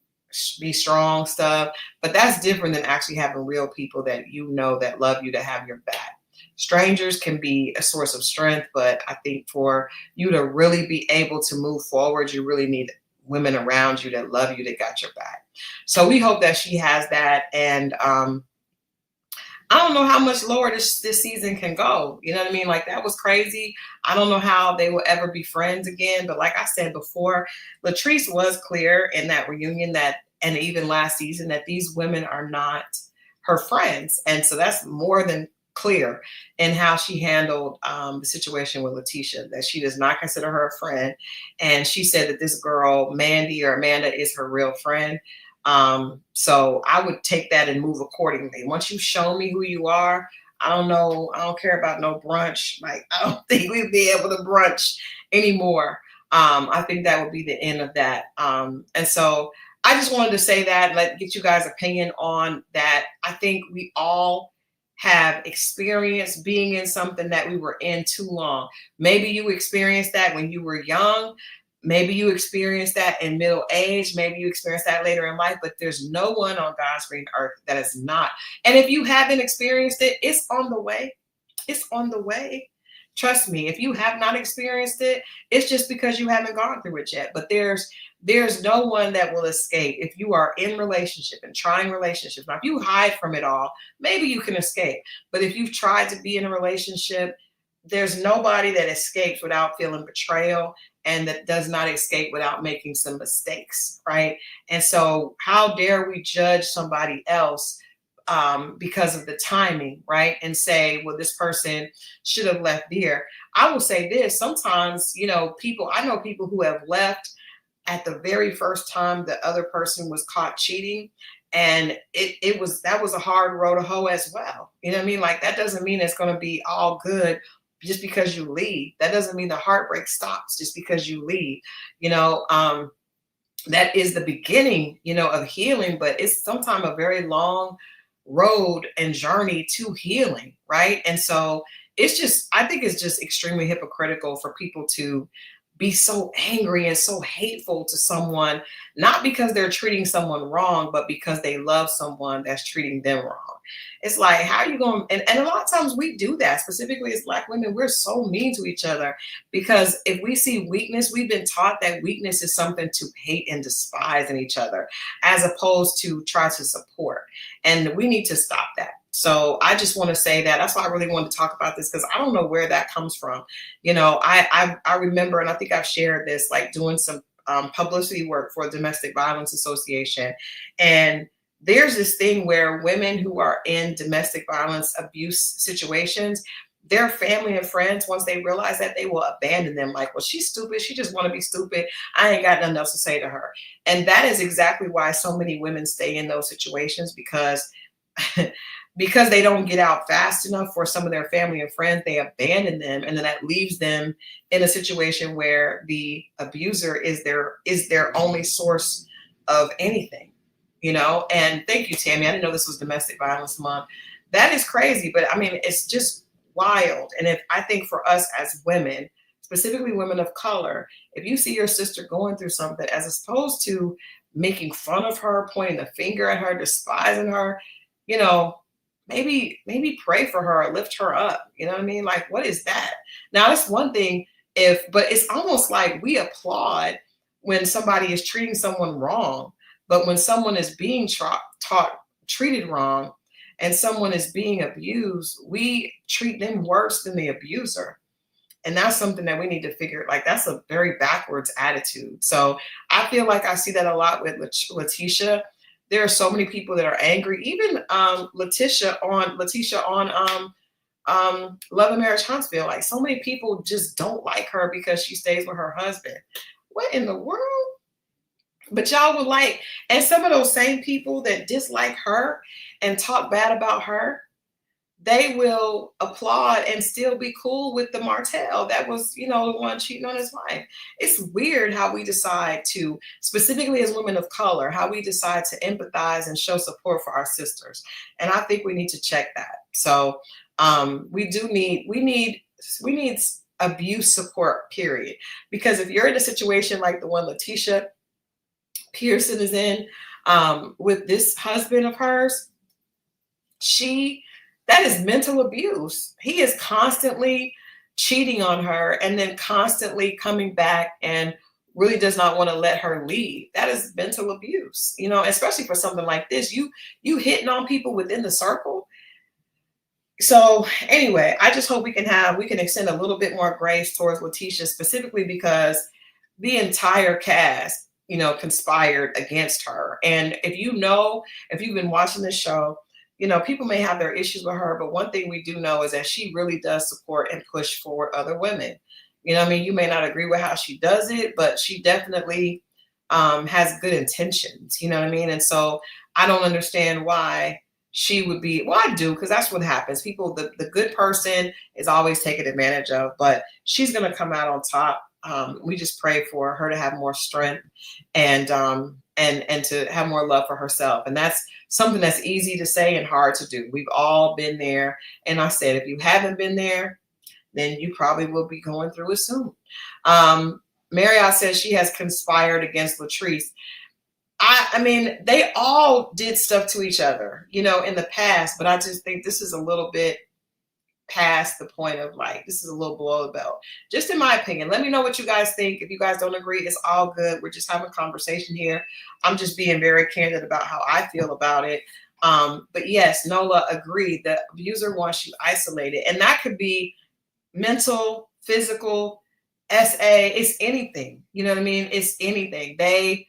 be strong stuff, but that's different than actually having real people that you know, that love you, to have your back. Strangers can be a source of strength, but I think for you to really be able to move forward, you really need women around you that love you, that got your back. So we hope that she has that. And I don't know how much lower this season can go. You know what I mean? Like, that was crazy. I don't know how they will ever be friends again. But like I said before, Latrice was clear in that reunion, that, and even last season, that these women are not her friends. And so that's more than clear in how she handled the situation with Lateisha, that she does not consider her a friend. And she said that this girl, Mandy or Amanda, is her real friend. So I would take that and move accordingly. Once you show me who you are, I don't know, I don't care about no brunch. Like, I don't think we'd be able to brunch anymore. I think that would be the end of that. And so I just wanted to say that, get you guys' opinion on that. I think we all have experienced being in something that we were in too long. Maybe you experienced that when you were young. Maybe you experienced that in middle age. Maybe you experienced that later in life, but there's no one on God's green earth that is not. And if you haven't experienced it, it's on the way. It's on the way. Trust me, if you have not experienced it, it's just because you haven't gone through it yet. But there's no one that will escape. If you are in relationship and trying relationships, now if you hide from it all, maybe you can escape. But if you've tried to be in a relationship, there's nobody that escapes without feeling betrayal, and that does not escape without making some mistakes, right? And so how dare we judge somebody else because of the timing, right? And say, well, this person should have left there. I will say this, sometimes, you know, I know people who have left at the very first time the other person was caught cheating. And that was a hard road to hoe as well. You know what I mean? Like, that doesn't mean it's going to be all good just because you leave. That doesn't mean the heartbreak stops just because you leave. You know, that is the beginning, you know, of healing, but it's sometimes a very long road and journey to healing, right? And so I think it's just extremely hypocritical for people to be so angry and so hateful to someone, not because they're treating someone wrong, but because they love someone that's treating them wrong. It's like, how are you going? And a lot of times we do that, specifically as Black women. We're so mean to each other because if we see weakness, we've been taught that weakness is something to hate and despise in each other, as opposed to try to support. And we need to stop that. So I just want to say that. That's why I really wanted to talk about this, because I don't know where that comes from. You know, I remember, and I think I've shared this, like doing some publicity work for Domestic Violence Association. And there's this thing where women who are in domestic violence abuse situations, their family and friends, once they realize that, they will abandon them. Like, well, she's stupid. She just want to be stupid. I ain't got nothing else to say to her. And that is exactly why so many women stay in those situations, because because they don't get out fast enough for some of their family and friends, they abandon them. And then that leaves them in a situation where the abuser is their only source of anything, you know? And thank you, Tammy. I didn't know this was Domestic Violence Month. That is crazy, but I mean, it's just wild. And I think for us as women, specifically women of color, if you see your sister going through something, as opposed to making fun of her, pointing the finger at her, despising her, you know, maybe pray for her or lift her up. You know what I mean? Like, what is that? Now, that's one thing but it's almost like we applaud when somebody is treating someone wrong. But when someone is being treated wrong and someone is being abused, we treat them worse than the abuser. And that's something that we need to figure. Like, that's a very backwards attitude. So I feel like I see that a lot with Lateisha. There are so many people that are angry. Even Lateisha on Love and Marriage Huntsville. Like, so many people just don't like her because she stays with her husband. What in the world? But y'all would like, and some of those same people that dislike her and talk bad about her, they will applaud and still be cool with the Martell that was, you know, the one cheating on his wife. It's weird how we decide to, specifically as women of color, how we decide to empathize and show support for our sisters. And I think we need to check that. So we need abuse support, period. Because if you're in a situation like the one Lateisha Pearson is in with this husband of hers, that is mental abuse. He is constantly cheating on her and then constantly coming back and really does not want to let her leave. That is mental abuse, you know, especially for something like this. You hitting on people within the circle. So anyway, I just hope we can extend a little bit more grace towards Lateisha, specifically because the entire cast, you know, conspired against her. And if you've been watching this show, you know, people may have their issues with her, but one thing we do know is that she really does support and push forward other women. You know what I mean? You may not agree with how she does it, but she definitely has good intentions. You know what I mean? And so I don't understand why she would be, well, I do, because that's what happens. People, the good person is always taken advantage of, but she's going to come out on top. We just pray for her to have more strength and to have more love for herself. And that's something that's easy to say and hard to do. We've all been there. And I said, if you haven't been there, then you probably will be going through it soon. Marriott says she has conspired against Latrice. I mean, they all did stuff to each other, you know, in the past, but I just think this is a little bit past the point of, like, this is a little below the belt, just in my opinion. Let me know what you guys think. If you guys don't agree, it's all good. We're just having a conversation here. I'm just being very candid about how I feel about it. But yes, Nola agreed. The abuser wants you isolated, and that could be mental, physical, it's anything. You know what I mean? It's anything. They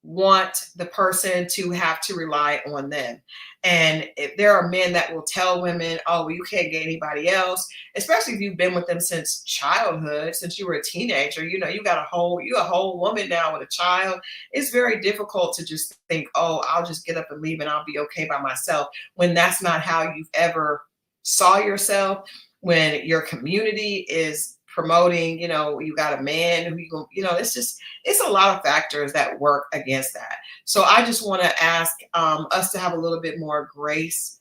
want the person to have to rely on them. And if there are men that will tell women, oh, well, you can't get anybody else, especially if you've been with them since childhood, since you were a teenager, you know, you're a whole woman now with a child. It's very difficult to just think, oh, I'll just get up and leave and I'll be okay by myself, when that's not how you've ever saw yourself. When your community is promoting, you know, you got a man who you know, it's a lot of factors that work against that. So I just want to ask us to have a little bit more grace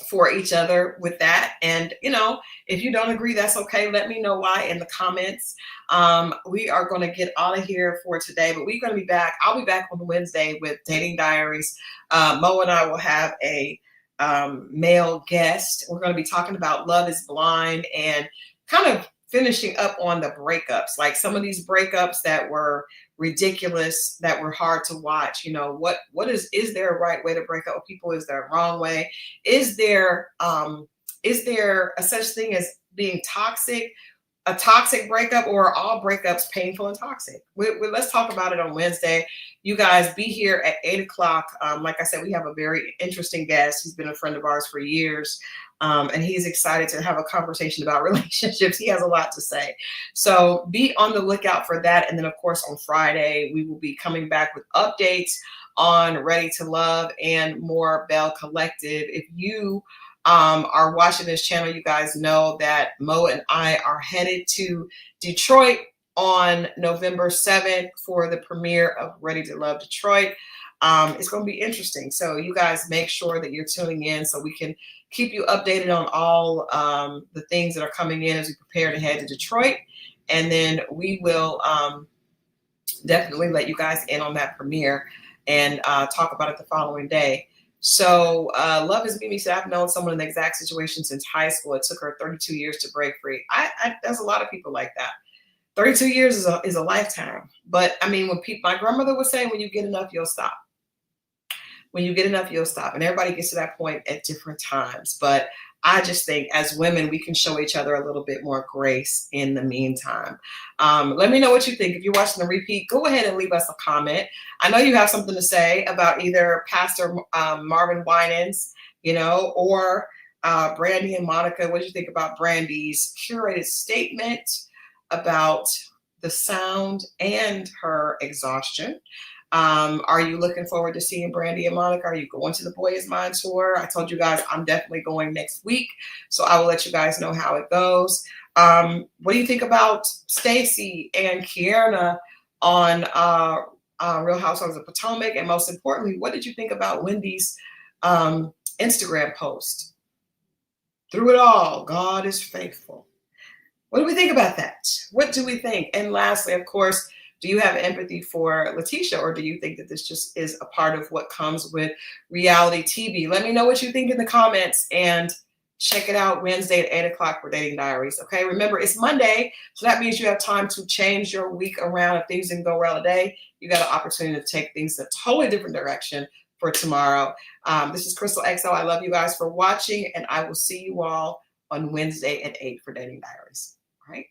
for each other with that. And, you know, if you don't agree, that's okay. Let me know why in the comments. We are going to get out of here for today, but we're going to be back. I'll be back on Wednesday with Dating Diaries. Mo and I will have a male guest. We're going to be talking about Love is Blind and kind of finishing up on the breakups, like some of these breakups that were ridiculous, that were hard to watch. You know, what is there a right way to break up with people? Is there a wrong way? Is there a such thing as being toxic? a toxic breakup, or are all breakups painful and toxic? Let's talk about it on Wednesday. You guys be here at 8 o'clock. Like I said, we have a very interesting guest. He's been a friend of ours for years. And he's excited to have a conversation about relationships. He has a lot to say. So be on the lookout for that. And then, of course, on Friday, we will be coming back with updates on Ready to Love and more Belle Collective. If you are watching this channel, you guys know that Mo and I are headed to Detroit on November 7th for the premiere of Ready to Love Detroit. It's going to be interesting. So you guys make sure that you're tuning in so we can keep you updated on all the things that are coming in as we prepare to head to Detroit. And then we will definitely let you guys in on that premiere and talk about it the following day. So Love is Mimi said, I've known someone in the exact situation since high school. It took her 32 years to break free. There's a lot of people like that. 32 years is a lifetime. But I mean, my grandmother would say, when you get enough, you'll stop. When you get enough, you'll stop. And everybody gets to that point at different times. But I just think as women, we can show each other a little bit more grace in the meantime. Let me know what you think. If you're watching the repeat, go ahead and leave us a comment. I know you have something to say about either Pastor Marvin Winans, or Brandy and Monica. What do you think about Brandy's curated statement about the sound and her exhaustion? Are you looking forward to seeing Brandy and Monica? Are you going to the Boy Is Mine tour? I told you guys I'm definitely going next week, so I will let you guys know how it goes. What do you think about Stacey and Kierna on Real Housewives of Potomac? And most importantly, what did you think about Wendy's Instagram post? Through it all, God is faithful. What do we think about that? What do we think? And lastly, of course, do you have empathy for Lateisha, or do you think that this just is a part of what comes with reality TV? Let me know what you think in the comments, and check it out Wednesday at 8 o'clock for Dating Diaries. Okay, remember, it's Monday, so that means you have time to change your week around. If things didn't go well today, you got an opportunity to take things a totally different direction for tomorrow. This is Crystal XO. I love you guys for watching, and I will see you all on Wednesday at 8 for Dating Diaries. All right.